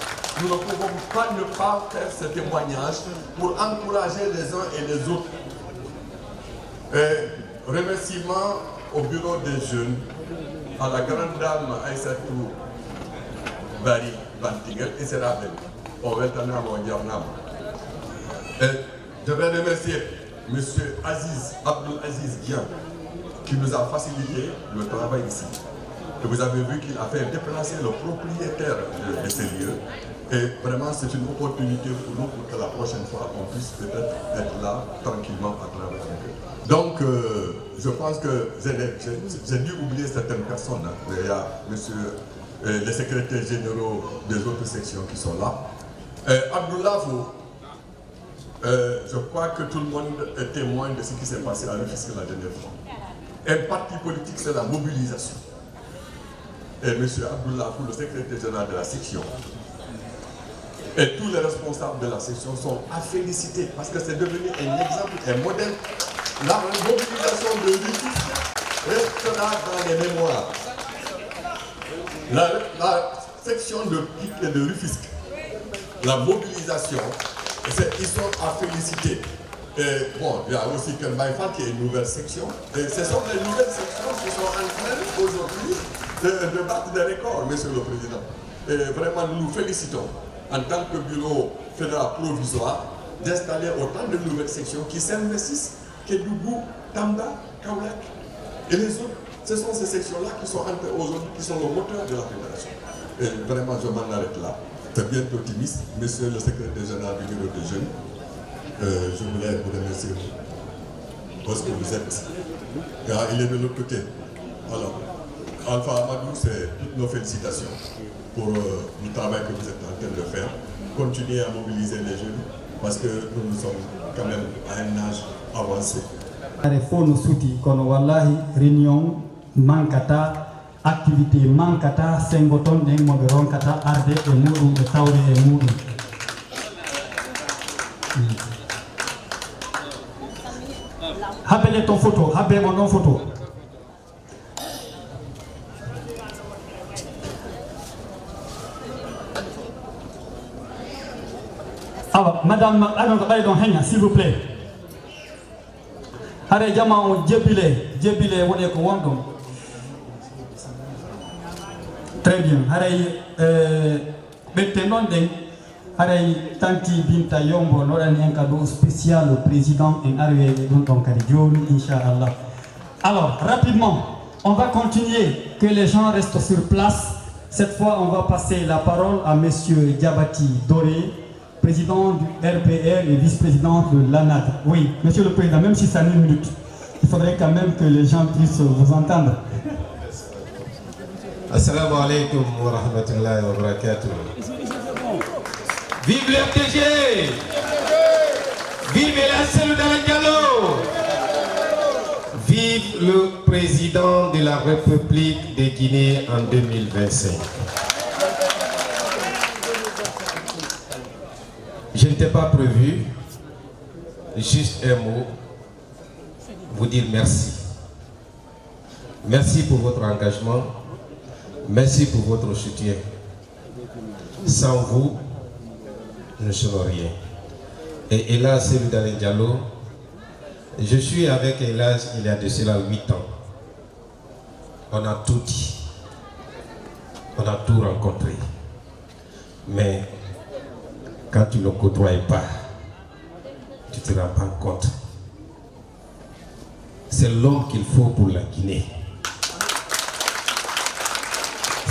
Nous ne pouvons pas ne pas faire ce témoignage pour encourager les uns et les autres. Remerciements au bureau des jeunes, à la grande dame Aïssatou Bari Bantigel et Serabel. Je vais remercier M. Abdul Aziz Dian, qui nous a facilité le travail ici. Et vous avez vu qu'il a fait déplacer le propriétaire de ces lieux. Et vraiment, c'est une opportunité pour nous pour que la prochaine fois, on puisse peut-être être là tranquillement à travers avec eux. Donc, je pense que j'ai dû oublier certaines personnes. Il y a les secrétaires généraux des autres sections qui sont là. Abdullah, je crois que tout le monde est témoin de ce qui s'est passé à Rufisque la dernière fois. Un parti politique, c'est la mobilisation. Et M. Abdullah, le secrétaire général de la section, et tous les responsables de la section sont à féliciter parce que c'est devenu un exemple, un modèle. La mobilisation de Rufisque restera dans les mémoires. La section de Pic et de Rufisque, la mobilisation, ils sont à féliciter. Et bon, il y a aussi Kelmaïfa qui est une nouvelle section. Et ce sont les nouvelles sections qui sont en train aujourd'hui de battre des records, Monsieur le Président. Et vraiment, nous nous félicitons en tant que bureau fédéral provisoire d'installer autant de nouvelles sections qui s'investissent, Kédougou, Tamba, Kaolack et les autres. Ce sont ces sections-là qui sont aujourd'hui, qui sont le moteur de la fédération. Et vraiment, je m'en arrête là. C'est bien optimiste, Monsieur le secrétaire général du bureau des jeunes. Je voulais vous remercier parce que vous êtes. Il est de l'autre côté. Alors, Alpha Amadou, c'est toutes nos félicitations pour le travail que vous êtes en train de faire. Continuez à mobiliser les jeunes parce que nous sommes quand même à un âge avancé. Réforme souti kono wallahi réunion mankata activité mankata sengoton den mo ronkata arde e mudum e tawde e mudum. Habele ton photo, habele mon photo. Alors, Madame s'il vous plaît. Allez, Diamant, Djebile, on est commandant. Très bien. Allez, maintenant, allez, Tanti Binta Yombo, nous avons un cadeau spécial au président et arrivé dans Karidion, Inch'Allah. Alors, rapidement, on va continuer, que les gens restent sur place. Cette fois, on va passer la parole à Monsieur Diabati Doré, président du RPR et vice-président de l'ANAD. Oui, Monsieur le Président, même si ça a une minute, il faudrait quand même que les gens puissent vous entendre. Assalamu alaikum wa rahmatullahi wa barakatuh. Vive le FDG! Vive la cellule de Diallo! Vive le président de la République de Guinée en 2025. Je ne n'était pas prévu. Juste un mot, vous dire merci. Merci pour votre engagement. Merci pour votre soutien. Sans vous, nous ne sommes rien. Et Elas Cellou Dalein Diallo, je suis avec Elas il y a de cela 8 ans. On a tout dit. On a tout rencontré. Mais quand tu ne le côtoies pas, tu ne te rends pas compte. C'est l'homme qu'il faut pour la Guinée.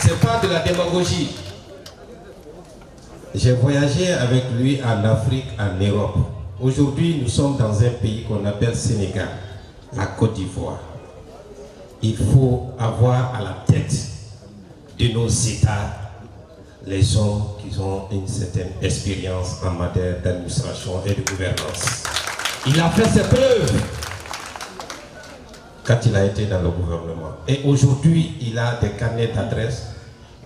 Ce n'est pas de la démagogie. J'ai voyagé avec lui en Afrique, en Europe. Aujourd'hui, nous sommes dans un pays qu'on appelle Sénégal, la Côte d'Ivoire. Il faut avoir à la tête de nos États les hommes qui ont une certaine expérience en matière d'administration et de gouvernance. Il a fait ses preuves quand il a été dans le gouvernement. Et aujourd'hui, il a des carnets d'adresses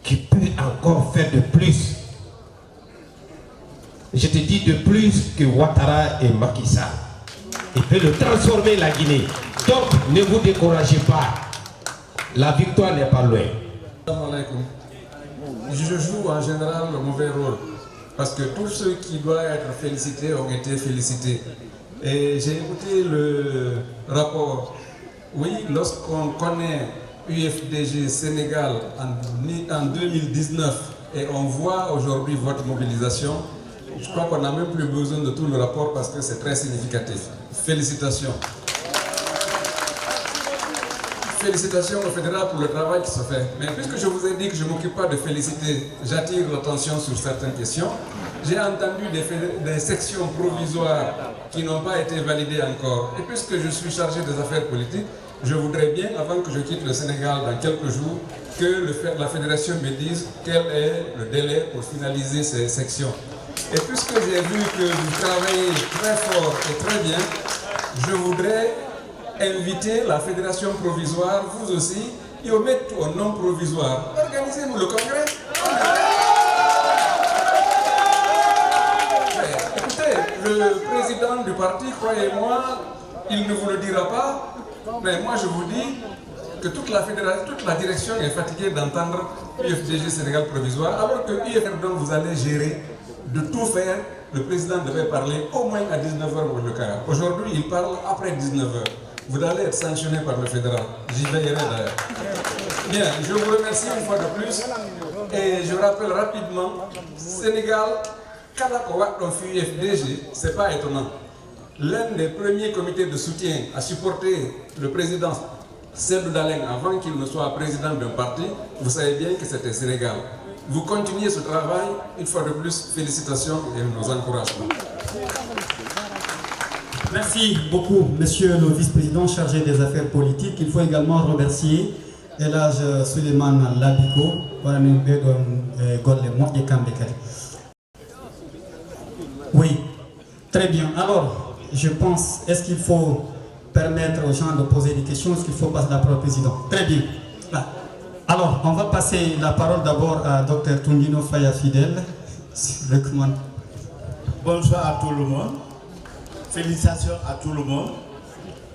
qui peut encore faire de plus. Je te dis de plus que Ouattara et Macky Sall. Il peut le transformer la Guinée. Donc, ne vous découragez pas. La victoire n'est pas loin. Je joue en général le mauvais rôle parce que tous ceux qui doivent être félicités ont été félicités. Et j'ai écouté le rapport. Oui, lorsqu'on connaît UFDG Sénégal en 2019 et on voit aujourd'hui votre mobilisation, je crois qu'on n'a même plus besoin de tout le rapport parce que c'est très significatif. Félicitations. Félicitations au fédéral pour le travail qui se fait. Mais puisque je vous ai dit que je ne m'occupe pas de féliciter, j'attire l'attention sur certaines questions. J'ai entendu des sections provisoires qui n'ont pas été validées encore. Et puisque je suis chargé des affaires politiques, je voudrais bien, avant que je quitte le Sénégal dans quelques jours, que la fédération me dise quel est le délai pour finaliser ces sections. Et puisque j'ai vu que vous travaillez très fort et très bien, je voudrais inviter la fédération provisoire, vous aussi, et au mettre au nom provisoire. Organisez-nous le congrès. Écoutez, le président du parti, croyez-moi, il ne vous le dira pas, mais moi je vous dis que toute la direction est fatiguée d'entendre UFDG Sénégal provisoire, alors que UFR dont vous allez gérer, de tout faire, le président devait parler au moins à 19h pour le cas. Aujourd'hui, il parle après 19h. Vous allez être sanctionné par le fédéral. J'y veillerai d'ailleurs. Bien, je vous remercie une fois de plus. Et je rappelle rapidement, Sénégal, Kalakowa dans FDG, ce n'est pas étonnant. L'un des premiers comités de soutien à supporter le président Cellou Dalein avant qu'il ne soit président d'un parti, vous savez bien que c'était Sénégal. Vous continuez ce travail, une fois de plus, félicitations et nos encouragements. Merci beaucoup, monsieur le vice-président chargé des affaires politiques. Il faut également remercier Elhadj Souleymane Labiko. Oui, très bien. Alors, je pense, est-ce qu'il faut permettre aux gens de poser des questions? Est-ce qu'il faut passer la parole au président? Très bien. Alors, on va passer la parole d'abord à Dr Tungino Faya Fidel. Bonsoir à tout le monde. Félicitations à tout le monde.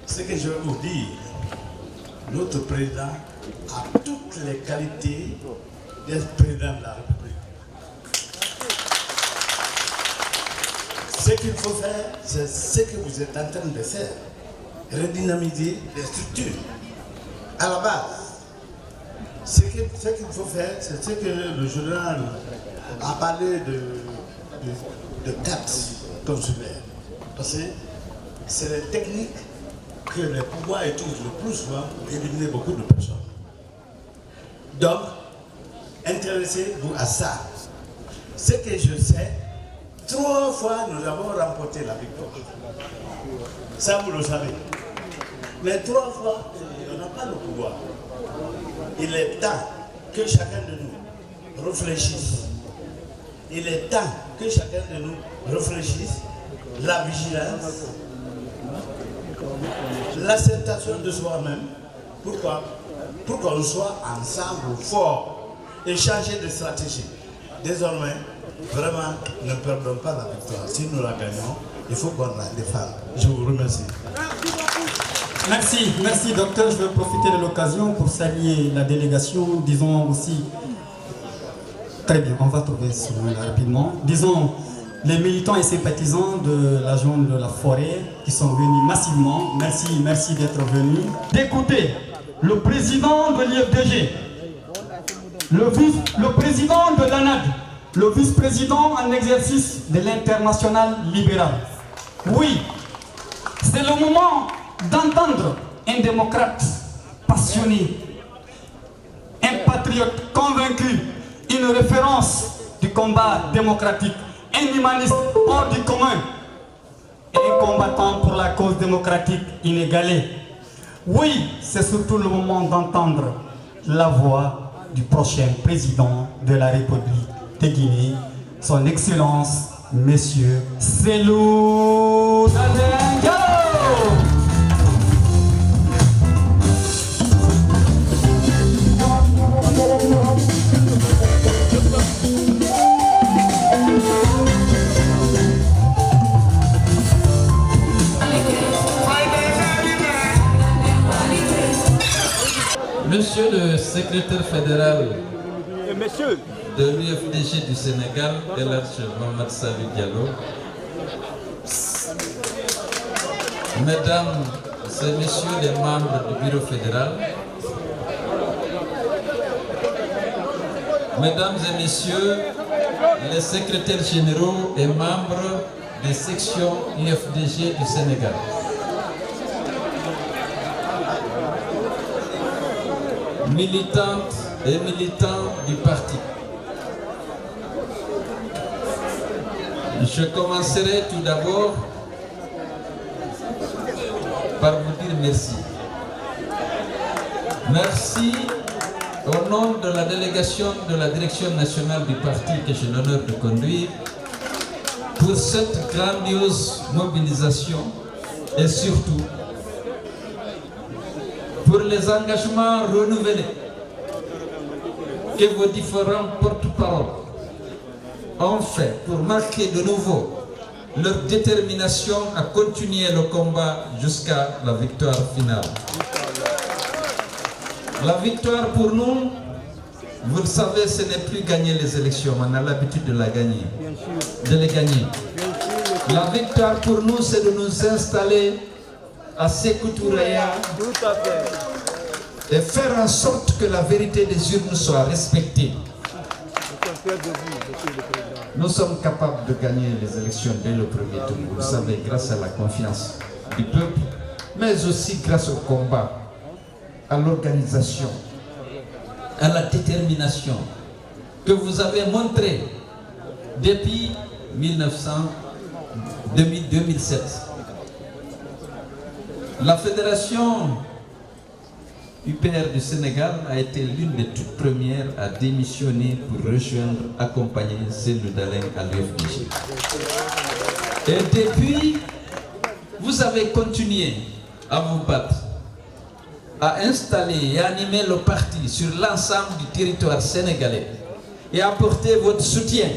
Ce que je veux vous dire, notre président a toutes les qualités d'être président de la République. Ce qu'il faut faire, c'est ce que vous êtes en train de faire. Redynamiser les structures. À la base, ce qu'il faut faire, c'est ce que le général a parlé de 4 consulaires. Parce que c'est les techniques que les pouvoirs utilisent le plus souvent pour éliminer beaucoup de personnes. Donc, intéressez-vous à ça. Ce que je sais, 3 fois nous avons remporté la victoire. Ça, vous le savez. Mais 3 fois, on n'a pas le pouvoir. Il est temps que chacun de nous réfléchisse. Il est temps que chacun de nous réfléchisse. La vigilance, l'acceptation de soi-même. Pourquoi? Pour qu'on soit ensemble forts et changer de stratégie. Désormais, vraiment, ne perdons pas la victoire. Si nous la gagnons, il faut qu'on la défende. Je vous remercie. Merci, merci docteur. Je vais profiter de l'occasion pour saluer la délégation. Disons aussi, très bien, on va trouver ce mot-là rapidement. Disons, les militants et sympathisants de la zone de la forêt qui sont venus massivement. Merci, merci d'être venus. D'écouter le président de l'IFDG, le président de l'ANAD, le vice-président en exercice de l'International libéral. Oui, c'est le moment d'entendre un démocrate passionné, un patriote convaincu, une référence du combat démocratique, un humaniste hors du commun et un combattant pour la cause démocratique inégalée. Oui, c'est surtout le moment d'entendre la voix du prochain président de la République de Guinée, son Excellence, Monsieur Cellou Dalein Diallo. Monsieur le secrétaire fédéral de l'UFDG du Sénégal, El Hadj Mohamed Salou Diallo, Mesdames et Messieurs les membres du Bureau fédéral, Mesdames et Messieurs les secrétaires généraux et membres des sections UFDG du Sénégal, militantes et militants du parti. Je commencerai tout d'abord par vous dire merci. Merci au nom de la délégation de la direction nationale du parti que j'ai l'honneur de conduire pour cette grandiose mobilisation et surtout pour les engagements renouvelés que vos différents porte-paroles ont fait pour marquer de nouveau leur détermination à continuer le combat jusqu'à la victoire finale. La victoire pour nous, vous le savez, ce n'est plus gagner les élections, on a l'habitude de les gagner. La victoire pour nous, c'est de nous installer à Sékou Touraya et faire en sorte que la vérité des urnes soit respectée. Nous sommes capables de gagner les élections dès le premier tour, vous le savez, grâce à la confiance du peuple, mais aussi grâce au combat, à l'organisation, à la détermination que vous avez montré depuis 2007. La fédération UPR du Sénégal a été l'une des toutes premières à démissionner pour rejoindre, accompagner Cellou Dalein à l'UFDG. Et depuis, vous avez continué à vous battre, à installer et animer le parti sur l'ensemble du territoire sénégalais et apporter votre soutien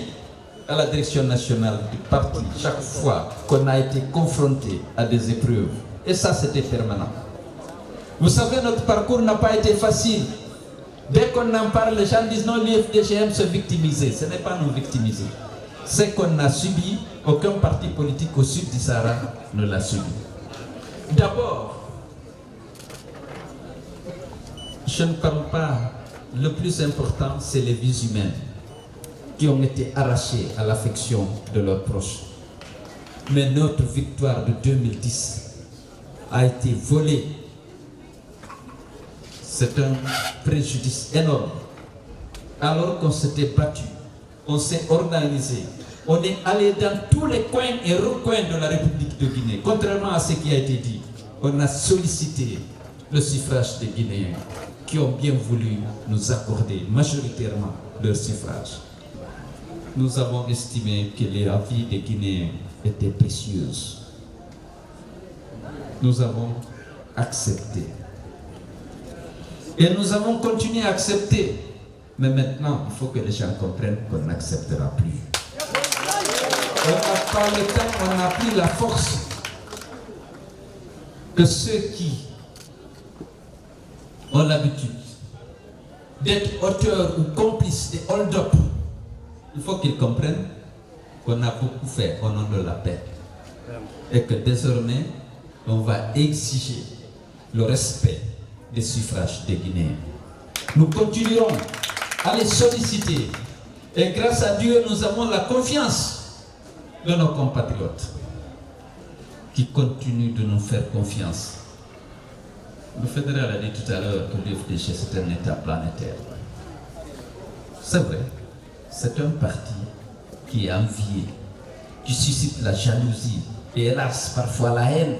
à la direction nationale du parti chaque fois qu'on a été confronté à des épreuves. Et ça, c'était permanent. Vous savez, notre parcours n'a pas été facile. Dès qu'on en parle, les gens disent non, l'UFDG aime se victimiser. Ce n'est pas nous victimiser. Ce qu'on a subi, aucun parti politique au sud du Sahara ne l'a subi. D'abord, je ne parle pas, le plus important, c'est les vies humaines qui ont été arrachées à l'affection de leurs proches. Mais notre victoire de 2010 a été volée. C'est un préjudice énorme. Alors qu'on s'était battu, on s'est organisé, on est allé dans tous les coins et recoins de la République de Guinée. Contrairement à ce qui a été dit, on a sollicité le suffrage des Guinéens qui ont bien voulu nous accorder majoritairement leur suffrage. Nous avons estimé que les avis des Guinéens étaient précieuses. Nous avons accepté. Et nous avons continué à accepter. Mais maintenant, il faut que les gens comprennent qu'on n'acceptera plus. On n'a pas le temps, on n'a plus la force que ceux qui ont l'habitude d'être auteurs ou complices des hold-up, il faut qu'ils comprennent qu'on a beaucoup fait au nom de la paix et que désormais on va exiger le respect des suffrages des Guinéens. Nous continuerons à les solliciter et grâce à Dieu nous avons la confiance de nos compatriotes qui continuent de nous faire confiance. Le fédéral a dit tout à l'heure que l'UFDG c'est un État planétaire. C'est vrai, c'est un parti qui est envié, qui suscite la jalousie et hélas parfois la haine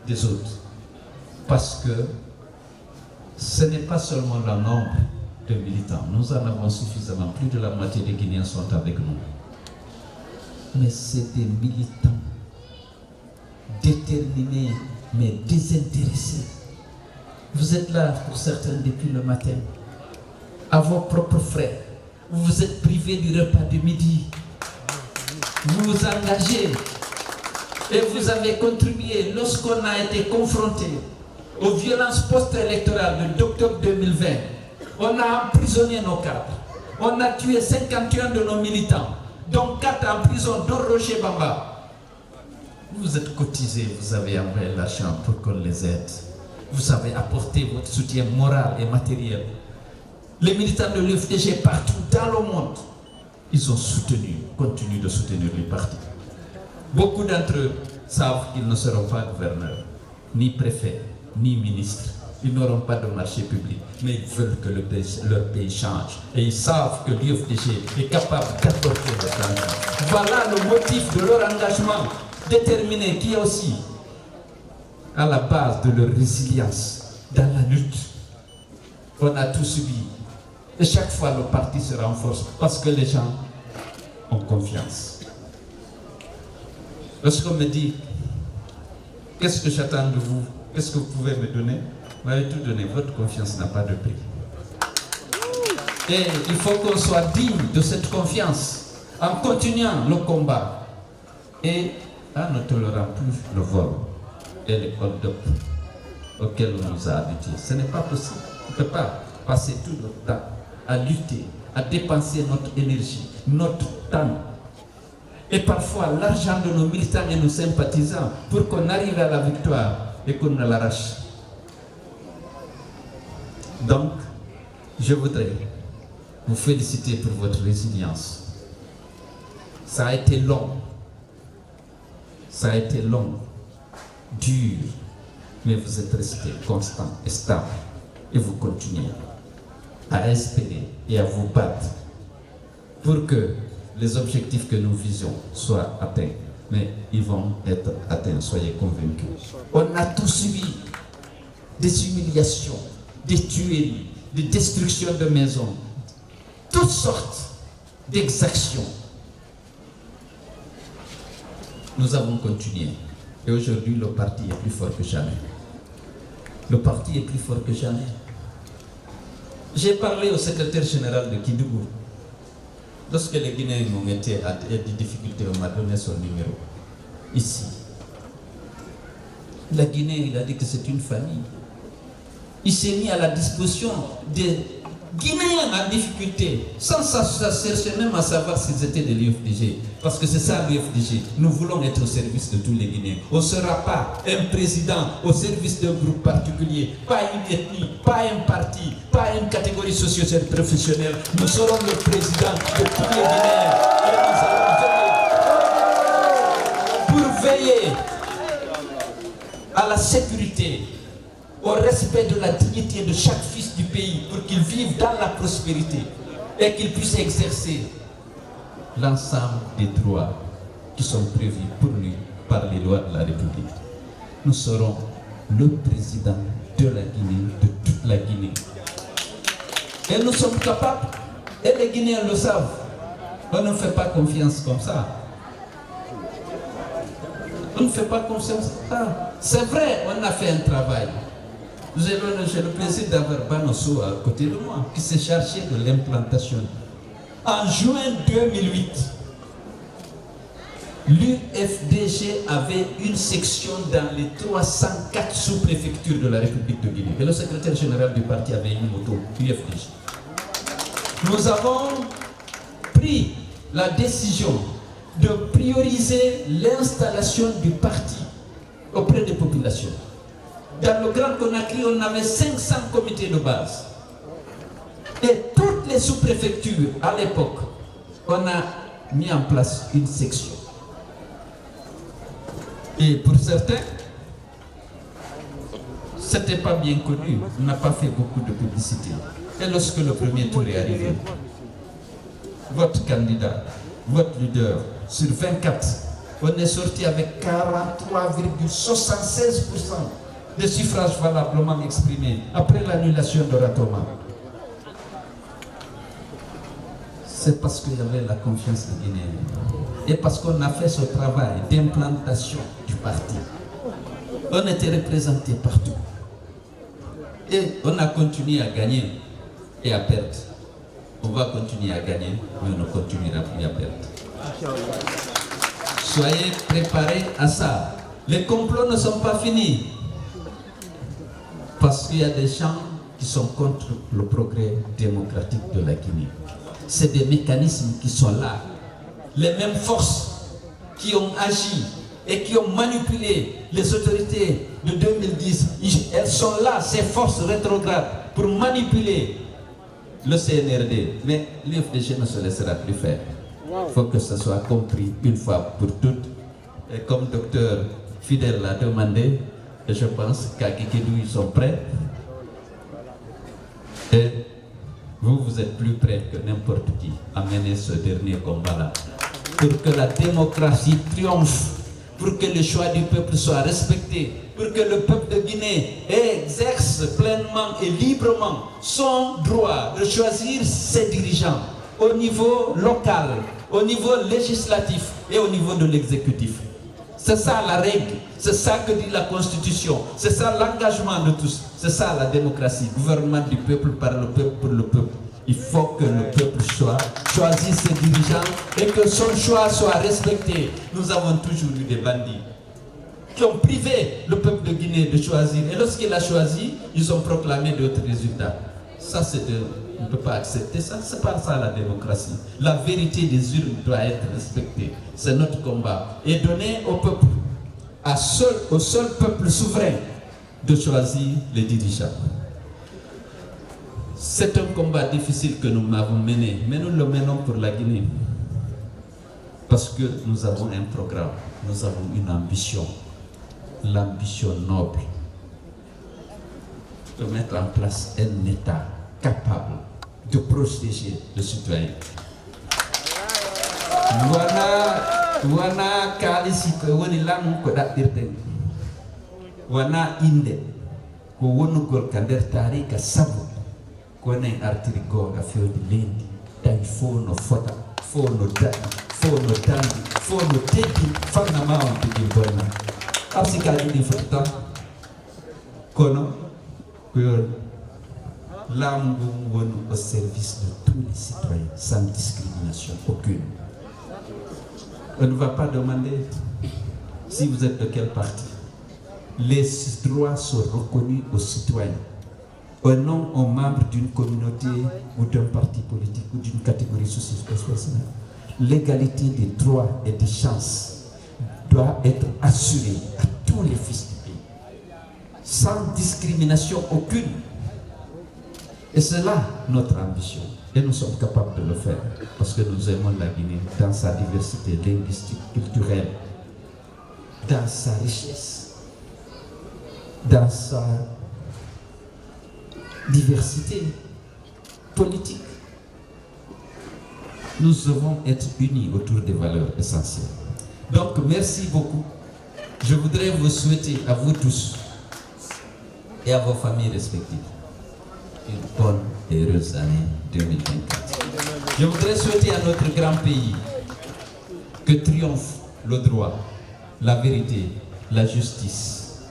des autres. Parce que ce n'est pas seulement le nombre de militants, nous en avons suffisamment, plus de la moitié des Guinéens sont avec nous. Mais c'est des militants déterminés mais désintéressés. Vous êtes là pour certains depuis le matin, à vos propres frais. Vous vous êtes privés du repas de midi. Vous vous engagez et vous avez contribué lorsqu'on a été confronté aux violences post-électorales d'octobre 2020. On a emprisonné nos cadres. On a tué 51 de nos militants, dont 4 en prison, dont Roger Bamba. Vous êtes cotisés, vous avez envoyé l'argent pour qu'on les aide. Vous avez apporté votre soutien moral et matériel. Les militants de l'UFDG partout dans le monde, ils ont soutenu, continuent de soutenir les partis. Beaucoup d'entre eux savent qu'ils ne seront pas gouverneurs, ni préfets, ni ministres. Ils n'auront pas de marché public, mais ils veulent que leur pays change. Et ils savent que l'UFDG est capable d'apporter le changement. Voilà le motif de leur engagement déterminé qui est aussi à la base de leur résilience dans la lutte. On a tout subi. Et chaque fois, le parti se renforce parce que les gens ont confiance. Lorsqu'on me dit, qu'est-ce que j'attends de vous? Qu'est-ce que vous pouvez me donner? Vous m'avez tout donné. Votre confiance n'a pas de prix. Et il faut qu'on soit digne de cette confiance en continuant le combat et en ne tolérant plus le vol et les hold-up auxquels on nous a habitués. Ce n'est pas possible. On ne peut pas passer tout notre temps à lutter, à dépenser notre énergie, notre temps et parfois l'argent de nos militants et nos sympathisants pour qu'on arrive à la victoire et qu'on ne l'arrache. Donc, je voudrais vous féliciter pour votre résilience. Ça a été long. Ça a été long, dur, mais vous êtes resté constant et stable et vous continuez à espérer et à vous battre pour que les objectifs que nous visions soient atteints. Mais ils vont être atteints, soyez convaincus. On a tous subi des humiliations, des tueries, des destructions de maisons, toutes sortes d'exactions. Nous avons continué. Et aujourd'hui, le parti est plus fort que jamais. Le parti est plus fort que jamais. J'ai parlé au secrétaire général de Kidougou. Lorsque les Guinéens ont été à des difficultés, on m'a donné son numéro. Ici. La Guinée, il a dit que c'est une famille. Il s'est mis à la disposition des Guinéens en difficulté, sans chercher même à savoir s'ils étaient de l'UFDG. Parce que c'est ça l'UFDG. Nous voulons être au service de tous les Guinéens. On ne sera pas un président au service d'un groupe particulier, pas une ethnie, pas un parti, pas une catégorie sociale professionnelle. Nous serons le président de tous les Guinéens. Et nous allons pour veiller à la sécurité, au respect de la dignité de chaque fils du pays pour qu'il vive dans la prospérité et qu'il puisse exercer l'ensemble des droits qui sont prévus pour lui par les lois de la République. Nous serons le président de la Guinée, de toute la Guinée. Et nous sommes capables, et les Guinéens le savent, on ne fait pas confiance comme ça. On ne fait pas confiance comme ça. C'est vrai, on a fait un travail. J'ai le plaisir d'avoir Banosso à côté de moi, qui s'est chargé de l'implantation. En juin 2008, l'UFDG avait une section dans les 304 sous-préfectures de la République de Guinée. Et le secrétaire général du parti avait une moto UFDG. Nous avons pris la décision de prioriser l'installation du parti auprès des populations. Dans le Grand Conakry, on avait 500 comités de base. Et toutes les sous-préfectures, à l'époque, on a mis en place une section. Et pour certains, ce n'était pas bien connu. On n'a pas fait beaucoup de publicité. Et lorsque le premier tour est arrivé, votre candidat, votre leader, sur 24, on est sorti avec 43,76% de suffrages valablement exprimés après l'annulation de Ratoma. C'est parce qu'il y avait la confiance des Guinéens. Et parce qu'on a fait ce travail d'implantation du parti. On était représentés partout. Et on a continué à gagner et à perdre. On va continuer à gagner, mais on ne continuera plus à perdre. Soyez préparés à ça. Les complots ne sont pas finis. Parce qu'il y a des gens qui sont contre le progrès démocratique de la Guinée. C'est des mécanismes qui sont là. Les mêmes forces qui ont agi et qui ont manipulé les autorités de 2010, elles sont là, ces forces rétrogrades, pour manipuler le CNRD. Mais l'UFDG ne se laissera plus faire. Il faut que ce soit compris une fois pour toutes. Et comme docteur Fidel l'a demandé, et je pense qu'à Kikédou, ils sont prêts. Et vous êtes plus prêts que n'importe qui à mener ce dernier combat-là. Pour que la démocratie triomphe, pour que le choix du peuple soit respecté, pour que le peuple de Guinée exerce pleinement et librement son droit de choisir ses dirigeants au niveau local, au niveau législatif et au niveau de l'exécutif. C'est ça la règle, c'est ça que dit la Constitution, c'est ça l'engagement de tous, c'est ça la démocratie, gouvernement du peuple par le peuple pour le peuple. Il faut que le peuple choisisse ses dirigeants et que son choix soit respecté. Nous avons toujours eu des bandits qui ont privé le peuple de Guinée de choisir. Et lorsqu'il a choisi, ils ont proclamé d'autres résultats. Ça, on ne peut pas accepter ça. C'est pas ça la démocratie. La vérité des urnes doit être respectée. C'est notre combat. Et donner au peuple, au seul peuple souverain, de choisir les dirigeants. C'est un combat difficile que nous avons mené, mais nous le menons pour la Guinée. Parce que nous avons un programme, nous avons une ambition, l'ambition noble de mettre en place un État capable de protéger le citoyen. Wana kalisi ko woni lamu ko daɗirten wana inde ko wonugol ka nder tarika sabu konen artiri goonga fewde leydi tawi fo no fota fo no daɗi fo no dandi fo no teggi fannama on tigi bonna arsikaji ɗi foti tan kono ko yon laamu ngun woni au service de tous les citoyens sans discrimination aucune. On ne va pas demander si vous êtes de quel parti. Les droits sont reconnus aux citoyens. Non aux membres d'une communauté ou d'un parti politique ou d'une catégorie socio-professionnelle. L'égalité des droits et des chances doit être assurée à tous les fils du pays, sans discrimination aucune. Et c'est là notre ambition. Et nous sommes capables de le faire parce que nous aimons la Guinée dans sa diversité linguistique, culturelle, dans sa richesse, dans sa diversité politique. Nous devons être unis autour des valeurs essentielles. Donc, merci beaucoup. Je voudrais vous souhaiter à vous tous et à vos familles respectives une bonne et heureuse année 2024. Je voudrais souhaiter à notre grand pays que triomphe le droit, la vérité, la justice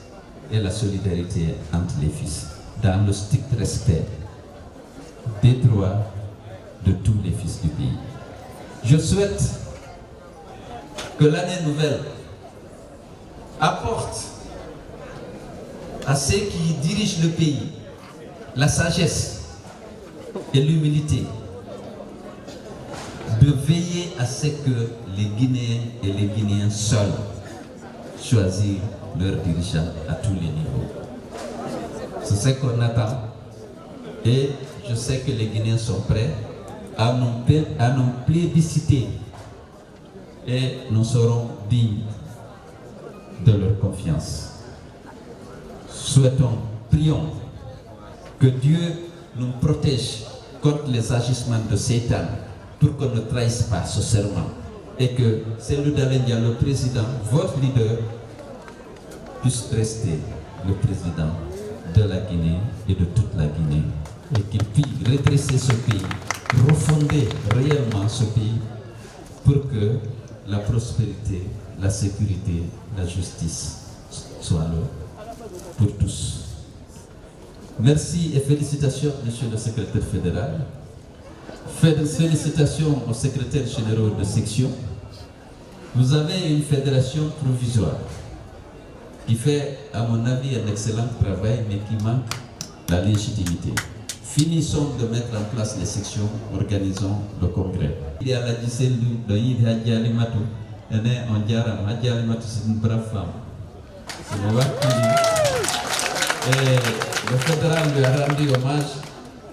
et la solidarité entre les fils, dans le strict respect des droits de tous les fils du pays. Je souhaite que que l'année nouvelle apporte à ceux qui dirigent le pays la sagesse et l'humilité de veiller à ce que les Guinéens et les Guinéens seuls choisissent leurs dirigeants à tous les niveaux. C'est ce qu'on attend et je sais que les Guinéens sont prêts à nous plébisciter et nous serons dignes de leur confiance. Souhaitons, prions que Dieu nous protège contre les agissements de Satan pour qu'on ne trahisse pas ce serment et que Cellou Dalein Diallo, le président, votre leader, puisse rester le président de la Guinée et de toute la Guinée et qu'il puisse redresser ce pays, refonder réellement ce pays pour que la prospérité, la sécurité, la justice soient là pour tous. Merci et félicitations, Monsieur le secrétaire fédéral. Félicitations aux secrétaires généraux de section. Vous avez une fédération provisoire qui fait, à mon avis, un excellent travail, mais qui manque la légitimité. Finissons de mettre en place les sections, organisons le congrès. Il y a la Giselu de Yves Hadji Alimatou. On dirait Hadji Alimatou, c'est une brave femme. Et le fédéral lui a rendu hommage,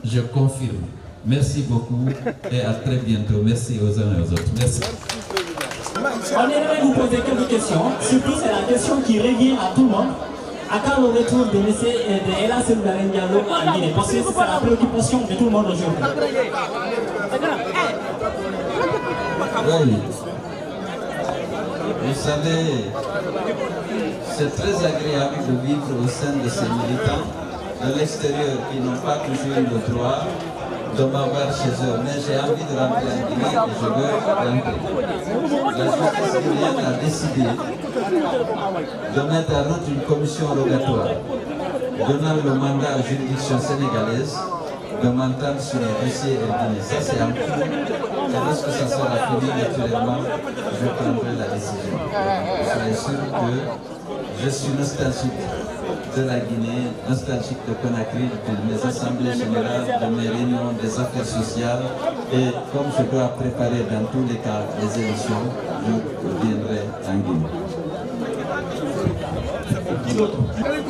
je confirme. Merci beaucoup et à très bientôt. Merci aux uns et aux autres. Merci. On aimerait vous poser quelques questions. Surtout, c'est la question qui revient à tout le monde. À quand le retour de M. Ella Cellou Dalein Diallo en Guinée? Parce que c'est la préoccupation de tout le monde aujourd'hui. Oui. Vous savez, c'est très agréable de vivre au sein de ces militants de l'extérieur qui n'ont pas toujours eu le droit de m'avoir chez eux. Mais j'ai envie de rentrer en Guinée et je veux rentrer. La justice guinéenne a décidé de mettre en route une commission rogatoire donnant le mandat à la juridiction sénégalaise de m'entendre sur les dossiers en Guinée. Ça, c'est en cours. Et lorsque ça sera fini, naturellement, je prendrai la décision. Vous soyez sûr que je suis nostalgique de la Guinée, nostalgique de Conakry, de mes assemblées générales, de mes réunions, des affaires sociales. Et comme je dois préparer dans tous les cas les élections, je reviendrai en Guinée.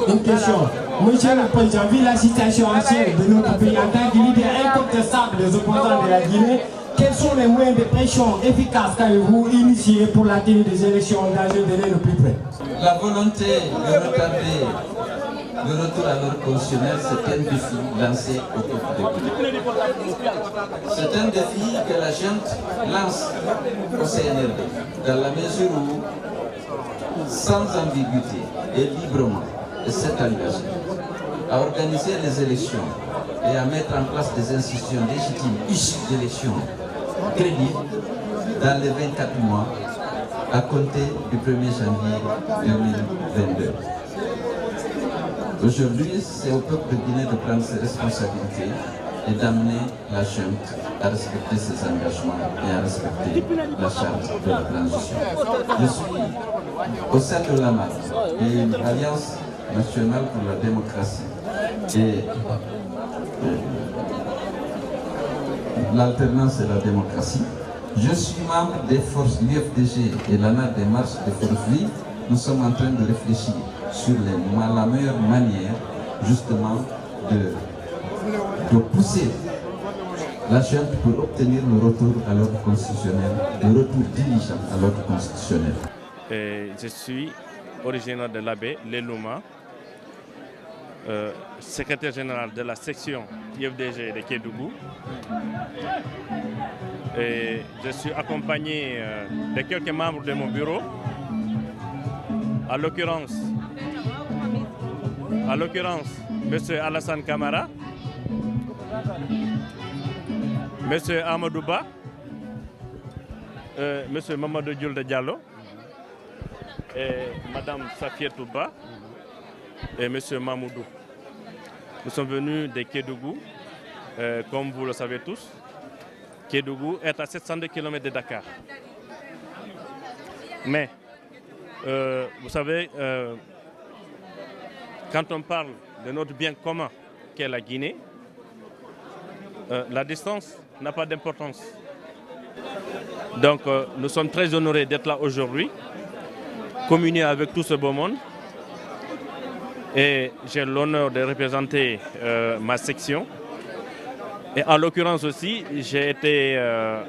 Une question. Monsieur le Président, vu la situation actuelle de notre pays en tant que leader incontestable des opposants de la Guinée, quels sont les moyens de pression efficaces qu'avez-vous initiés pour la tenue des élections dans un délai le plus près? La volonté de retarder le retour à l'ordre constitutionnel, c'est un défi lancé au peuple de Guinée. C'est un défi que la junte lance au CNRD, dans la mesure où, sans ambiguïté et librement, elle s'est engagée à organiser les élections et à mettre en place des institutions légitimes issues d'élections crédibles dans les 24 mois à compter du 1er janvier 2022. Aujourd'hui, c'est au peuple de Guinée de prendre ses responsabilités et d'amener la junte à respecter ses engagements et à respecter la charte de la transition. Je suis au sein de l'AMAD, une alliance nationale pour la démocratie et l'alternance et la démocratie. Je suis membre des forces l'UFDG et l'ANA des marches des forces vives. Nous sommes en train de réfléchir sur la meilleure manière justement de pousser la junte pour obtenir le retour à l'ordre constitutionnel, le retour dirigeant à l'ordre constitutionnel. Je suis originaire de l'Abbé, Lelouma, secrétaire général de la section IFDG de Kédougou. Et je suis accompagné de quelques membres de mon bureau, à l'occurrence M. Alassane Camara, M. Amadou Ba, M. Mamadou Djoulde Diallo, et Mme Safia Touba et M. Mamoudou. Nous sommes venus de Kédougou, comme vous le savez tous. Kédougou est à 702 km de Dakar. Mais, vous savez, quand on parle de notre bien commun qu'est la Guinée, la distance n'a pas d'importance. Donc, nous sommes très honorés d'être là aujourd'hui, communier avec tout ce beau monde. Et j'ai l'honneur de représenter ma section. Et en l'occurrence aussi, j'ai été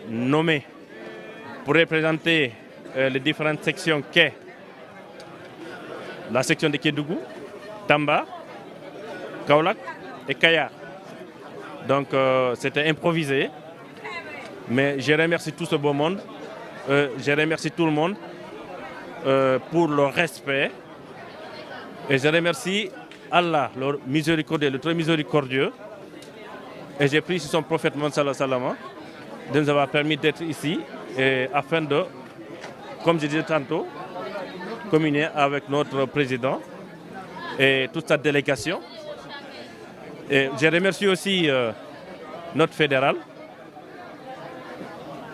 nommé pour représenter les différentes sections qu'est la section de Kédougou, Tamba, Kaolack et Kayar. Donc c'était improvisé, mais je remercie tout ce beau monde, je remercie tout le monde pour leur respect et je remercie Allah, leur miséricordieux, le très miséricordieux, et j'ai pris sur son prophète Mohammed sallallahu alayhi wa sallam de nous avoir permis d'être ici et afin de, comme je disais tantôt, communier avec notre président et toute sa délégation. Et je remercie aussi notre fédéral,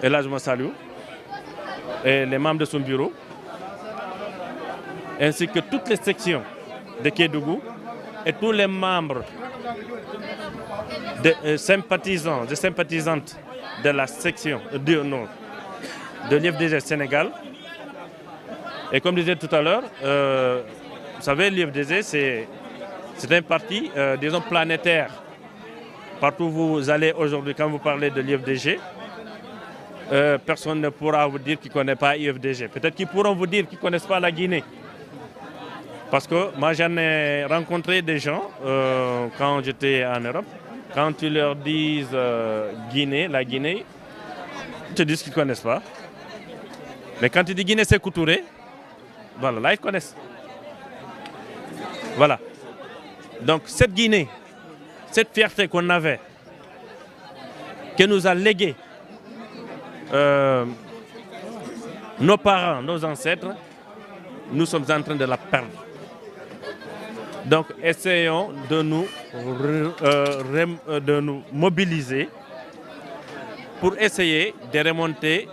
et là je me salue, et les membres de son bureau, ainsi que toutes les sections de Kédougou et tous les membres sympathisants, de sympathisantes de la section de l'IFDG Sénégal. Et comme je disais tout à l'heure, vous savez, l'IFDG, c'est un parti, disons, planétaire. Partout où vous allez aujourd'hui, quand vous parlez de l'IFDG, personne ne pourra vous dire qu'il ne connaît pas l'IFDG. Peut-être qu'ils pourront vous dire qu'ils ne connaissent pas la Guinée. Parce que moi, j'en ai rencontré des gens quand j'étais en Europe. Quand tu leur dis Guinée, la Guinée, ils te disent qu'ils ne connaissent pas. Mais quand tu dis Guinée, c'est Coutouré, voilà, là, ils connaissent. Voilà. Donc, cette Guinée, cette fierté qu'on avait, que nous a légué nos parents, nos ancêtres, nous sommes en train de la perdre. Donc, essayons de nous mobiliser pour essayer de remonter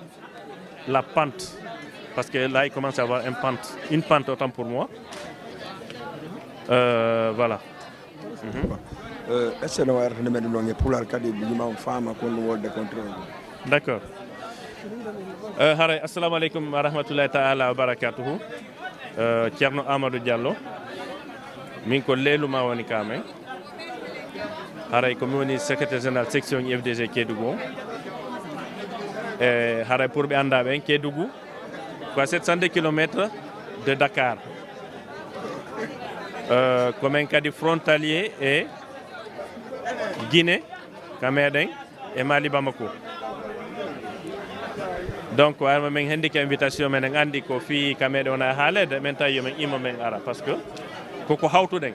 la pente. Parce que là, il commence à y avoir une pente autant pour moi. Voilà. D'accord. Assalamu alaikum wa rahmatullahi ta'ala wa barakatuhu. Thierno Amadou Diallo. Min ko leluma woni kamen. Haray ko mi woni secrétaire général section IFDG Kédougou. Haray pour ɓe anda ɓen Kédougou ko à 702 km de Dakar. Comme kadi frontalier et Guinée, Cameroun et Mali Bamako. Donc warma men handi ko invitation men andi ko fi Cameroun na haalede men tawi men ima men ara parce que koko hawtuden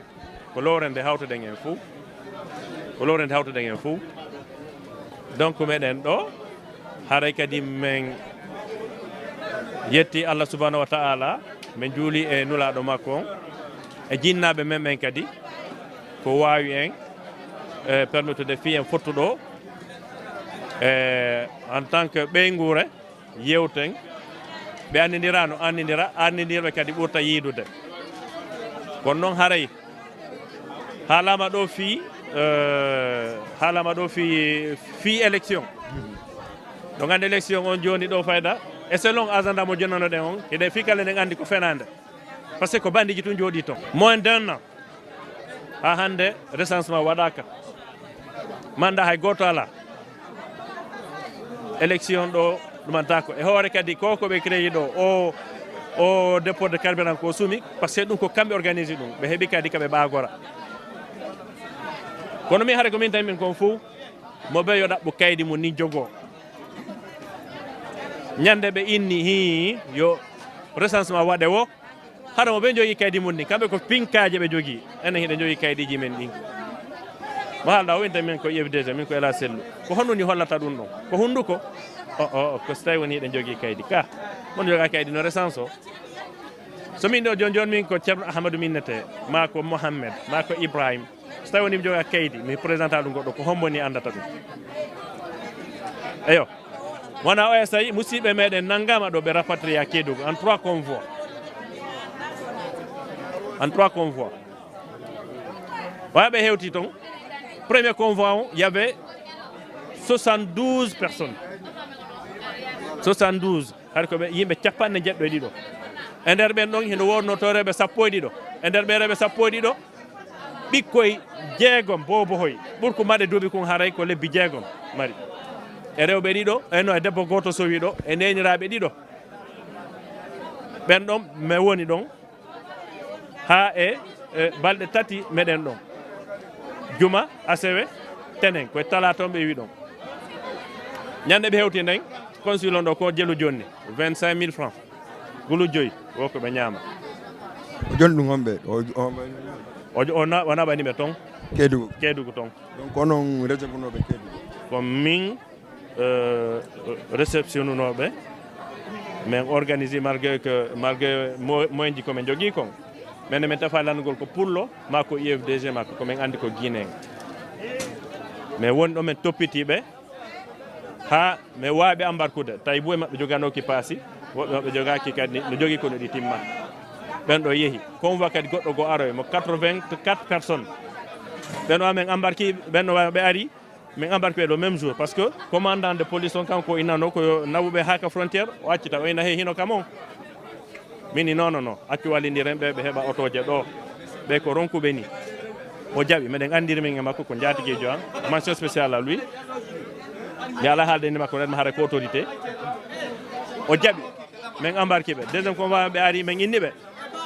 ko lorende hawtuden en fou ko lorende hawtuden en fou. Donc meɗen ɗo haray kadi men yetti Allah subhanahu wa ta'ala men juuli e nulaɗo makko e jinnaɓe men ɓen kadi ko wawi en permettude fi en fottuɗo en tant que ɓeygure yewten ɓe andidira no andidira andidirɓe kadi ɓurta yiidude kono noon haray haalama ɗo fi élection ɗo gandi élection on joni ɗo fayda et selon agenda mo jonnonoɗen on eɗen fi kala enen andi ko fenande par ce que ko bandiji tun jooɗi toon moins d'un an ha hande recensement waɗaka manda hay goto ala élection ɗo ɗumantako e hoore kadi koko ɓe créé ɗo o dépôt de carburant ko sumi par ce que ɗum ko kamɓe organise ɗum ɓe heeɓi kadi kaɓe ɓaagora kono mi haare ko min tan min kon fou mo ɓe yo ɗaɓɓu kaydi mum ni jogo ñande ɓe inni hi yo recensement waɗe wo hara mo ɓe jogui kaydi mum ni kamɓe ko pinkaje ɓe jogui enen hiɗen jogui kaydiji men ɗin mo haalɗa o winta min ko IFDG min ko Ela Sellu ko honɗum hollata ɗum ɗon ko hunduko ko so tawi woni hiɗen jogui kaydi ka mon joga kaydi no recence o so min ɗo joni min ko Ceerno Ahmadou minnete ma ko Mohammed ma ko Ibrahima so tawi woni mi joga kaydi mi présenta ɗum goɗɗo ko homboni andata ɗum eyo wona o sayi musidɓe meɗen nangama ɗo ɓe rapatrié Kédougou en 3 convois waɓe hewti ton premier convoi o y avait 72 personnes 72 hay ko ɓe yimɓe 1jeɗɗo e nder ɓen ɗon hino wonno to rewɓe 12 e nder ɓe rewɓe 12 ɓikkoye 6 bobohoy ɓurko maɗe duuɓi kon haray ko lebbi 6 mari e rewɓe ɗiɗo eno e debbo goto sowi ɗo e neniraɓe ɗiɗo ɓen ɗon mi woni ɗon ha e balɗe 3 meɗen ɗon juma asewe tenen koye tala toon ɓe wi ɗon ñande ɓe hewti nden consul on ɗo ko jelu jonni 25 000 francs gulu joyi wo ko ɓe ñaama joni ɗum homɓe o naɓaniɓe toon Kédougou toon donc onon réserve-noɓe Kédougou ko min réception unoɓe min organisé malgré moyen ji komin jogui kon mais min tafa landugol ko pullo ma ko IFDG makko komin andi ko Guinée mais woni ɗo min toppitiɓe ha mi waaɓe embarkude tawi boye maɓɓe joganoki paasi woɓɓe maɓɓe jogaki kadi no jogui kono ɗi timma ɓen ɗo yeehi convoi kadi goɗɗo go aroye mo 84 personnes ɓen o amen embarqué ɓen o ɓe ari min embarqué le même jour parce que commandant de police on kanko inano ko nawuɓe haka frontiére o accita o ina he hino kam on mini non accu wallidiren ɓe heeɓa otoje ɗo ɓe ko ronkuɓe ni o jaɓi meɗen andiri min e makko ko jatiguejo an mention spéciale à lui mi ala haalde ni makko redma haara ko autorité o jaɓi min embarqué ɓe deuxiéme convoi ɓe ari min inniɓe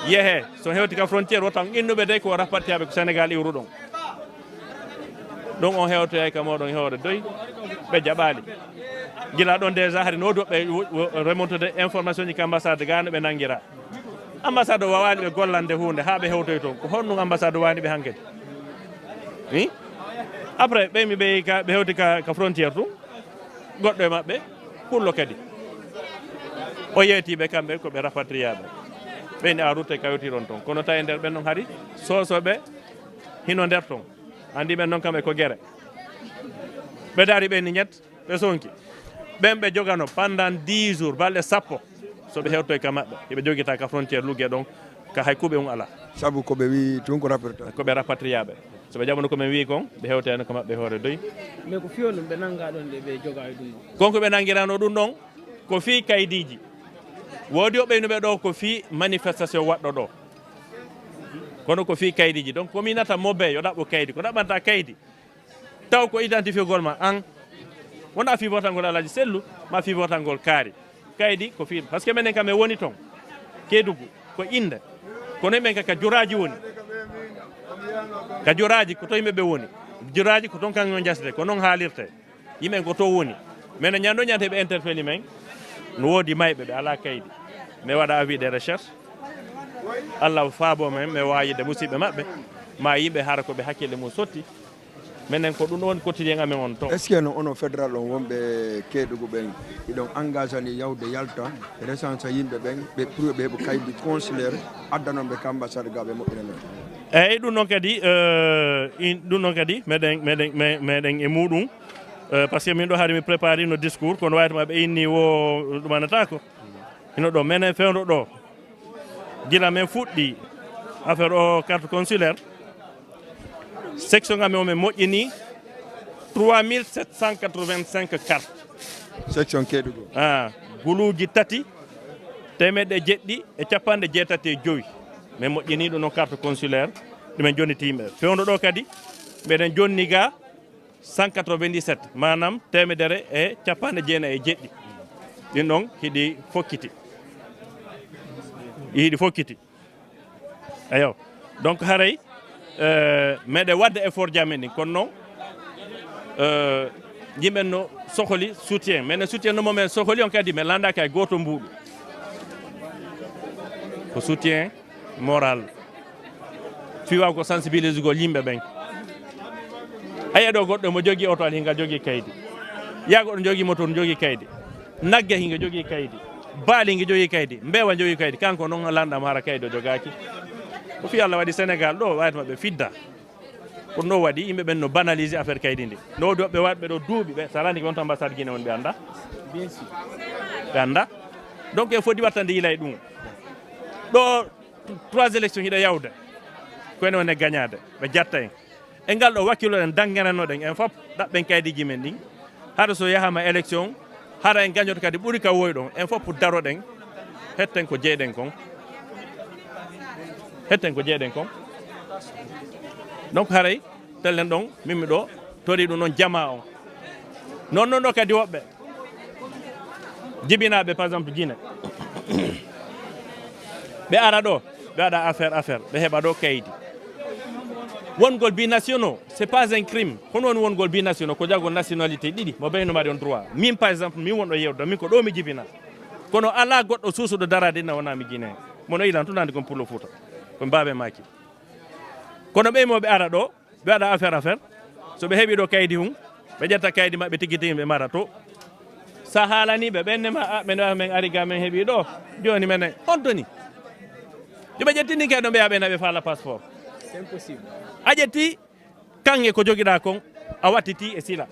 yeehe so hewti ka frontiére wotan innuɓe de ko rapportiyaɓe ko Sénégal iwru ɗon ɗon on hewtoyay ka moɗon hewde doy ɓe jaɓali gila ɗon déjà hari no woɗɓe remontude information ji ko ambassade ga no ɓe nanguira ambassade o wawani ɓe gollande hunde ha ɓe hewtoy toon ko honɗum ambassade wani ɓe hankkadi i après ɓeymi ɓe hewti ka frontiére tum goɗɗo e maɓɓe pullo kadi o yeytiɓe kamɓe koɓe rapatriaɓe ɓeyni a rutte kawtiron toon kono tawi nder ɓen ɗon haari sosoɓe hino nder toon andi ɓen noon kamɓe ko guere ɓe daari ɓenni ñett ɓe sonki ɓen ɓe jogano pendant 10 jours balɗe 10 soɓe hewtoy ka maɓɓe eɓe joguita ka frontiére lugge ɗon ka hay kuuɓe ala saabu koɓe wi tun ko koɓe rapatriaɓe soɓe jaɓano komin wi kon ɓe hewteno ko maɓɓe hoore doyi mais ko fiyo ɗum ɓe nanga ɗon de ɓe joga e ɗum konko ɓe nangirano ɗum ɗon ko fi kaydiji woodi o ɓeynuɓe ɗo ko fi manifestation waɗɗo ɗo kono ko fi kaydiji donc komi nata mobbe yo ɗaɓɓo kaydi ko ɗaɓɓanta kaydi taw ko identifié gol ma an wona fivotangol alaji sellu ma fivotangol kaari kaydi ko fi par ce que minen kam e woni toon Kédougou ko inde kono yimɓen ka juraji woni ka juraji ko to yimɓeɓe woni juraji ko toon kanko jasde ko noon haalirte yimɓen ko to woni mais no ñando ñante ɓe interpelli men no woodi mayɓe ɓe ala kaydi mi waɗa avis de recherche Allah faabo men mi wayide musidɓe maɓɓe ma yimɓe hara koɓe hakkille mum sotti minen ko ɗum ɗon quotidien amen on to est ce que no ono fédéral on wonɓe Kédougou ɓen iɗon engagé ani yawde yalta recense yimɓe ɓen ɓe pour ɓe heɓa kaydi consulaire addanoɓe ka ambassade ga ɓe moƴƴina men eyyi ɗum noon kadi meɗen e muɗum par ce que min ɗo haade mi préparé no discours kono wayatoma ɓe inni wo ɗumanata ko ino ɗo minen fewdo ɗo gila men fuɗɗi affaire o carte consulaire section ga men o min moƴƴini 3785 carte section Kédougou guluji 3 temedde jeɗɗi e capanɗe jeetati e joyi min moƴƴini ɗum noon carte consulaire ɗumen jonniti yimɓe fewdo ɗo kadi mbeɗen jonni ga 197 manam temedere e capanɗe jeenayi e jeɗɗi ɗin ɗon hiɗi fokkiti eyo donc haray meɗe wadde effort jamen ɗin kono noon yimɓen no sohli soutien minen soutien no momen sohli on kadi mi landaki hay goto mbuɗu ko soutien moral fiwa ko sensibilise gol yimɓe ɓen aya ɗo goɗɗo mo jogui auto al hinga jogui kaydi ya goɗɗo jogui moto no jogui kaydi nagge hinga jogui kaydi baali hinga jogui kaydi mbewa jogui kaydi kanko noon landam hara kaydi o jogaki ko fi Allah waɗi Sénégal ɗo wayata maɓe fidda ko no waɗi yimɓe ɓen no banaliser affaire kaydi ndi no wodi woɓɓe waɗɓe ɗo duuɓi ɓe sarani ko wonto ambassade Guinée won ɓe anda ɓe anda donc il faut wattande yila e ɗum ɗo 3 élections hiɗa yawde ko ene wone gagnade ɓe jatta en e ngal ɗo wakkilo en dangananoɗen en fof ɗaɓɓen kaydiji men ɗin haɗa so yahama élection haɗa en gañoto kadi ɓuuri ka woy ɗon en fof daroɗen hetten ko jeeɗen kon donc haray tellen ɗon mimmi ɗo tori ɗum noon jama on non ɗo kadi woɓɓe jibinaɓe par exemple Guinée ɓe ara ɗo ɓe waɗa affaire ɓe heɓa ɗo kaydi wongol binationaux c'est pas un crime hono woni wongol binationaux ko jagol nationalité ɗiɗi mo ɓeynomaɗi on droit min par exemple min wonɗo yewdo min ko ɗo mi jibina kono ala goɗɗo suusuɗo darade inna wonami Guinée mono ilan tunandi kon pour le Fouta ko mbaɓe maki kono ɓeymoɓe ara ɗo ɓe waɗa affaire so ɓe heeɓi ɗo kaydi hum ɓe ƴetta kaydi maɓɓe tigui ɓe mara to sa haalaniɓe ɓennema ɓe men ari ga men heeɓi ɗo joni menen hontoni joɓe ƴettini kayɗo ɓe yaɓe naɓe faala passeport c'est impossible a ƴetti kange ko joguiɗa kon a wattiti e sila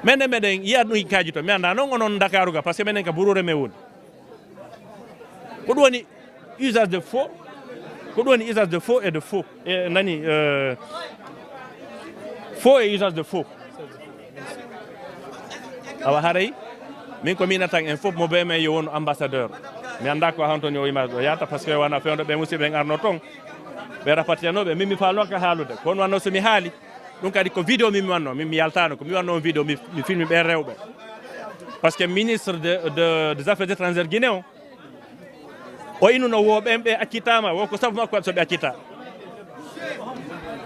minen meɗen yiya ɗum kaji to mi anda noon onon Dakaru ga par ce que minen ka Burure me woni ko ɗum woni usage de faux ko ɗum woni usage de faux et de faux e nani faux et usage de faux awa haray min ko minatan en fof mo ɓe men yo wonu ambassadeur mi anda ko han toon yo image ɗo yata par ce que wona fewdo ɓe musidɓe en arno toon ɓe rapatiyanoɓe min mi falnoka haalude kono wanno somi haali ɗum kadi ko vidéo min mi wanno min mi yaltano ko mi wanno on vidéo mi filmi ɓe rewɓe par ce que ministre des affaires étrangères Guinée o inu no wo ɓen ɓe accitama wo ko sabu makko waɗi so ɓe accita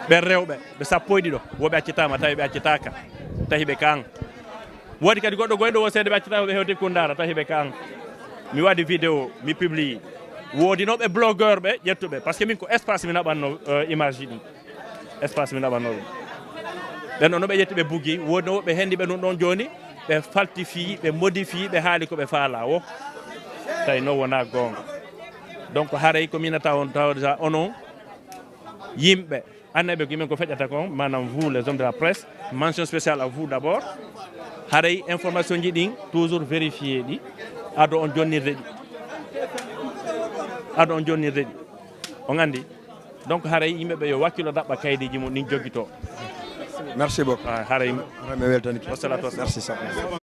ɓen rewɓe ɓe sappoyɗi ɗo woɓe accitama tawi ɓe accitaka tahi ɓe kan woodi kadi goɗɗo goyɗo wo seede ɓe accitama ɓe hewti kundara tahi ɓe kan mi waɗi vidéo mi publie woodi noɓe blogueur ɓe ƴettuɓe par ce que min ko espace mi naɓanno image ji ɗi espace mi naɓanno ɗum ɓen ɗo noɓe ƴetti ɓe buggi woodi no woɓɓe hendi ɓe ɗum ɗon joni ɓe faltifie ɓe modifie ɓe haali koɓe faala o tawi noon wona gonga donc haray ko minata on tawda onon yimɓe annaɓe ko yimɓe ko feƴƴata kon manam vous les hommes de la presse mention spéciale à vous d'abord haray information ji ɗin toujours vérifié ɗi ado on jonnirde ɗi on andi donc haray yimɓeɓe yo wakkilo ɗaɓɓa kaydiji mum ɗin joguito merci beaucoup haray mi weltani wassalatu wassalam merci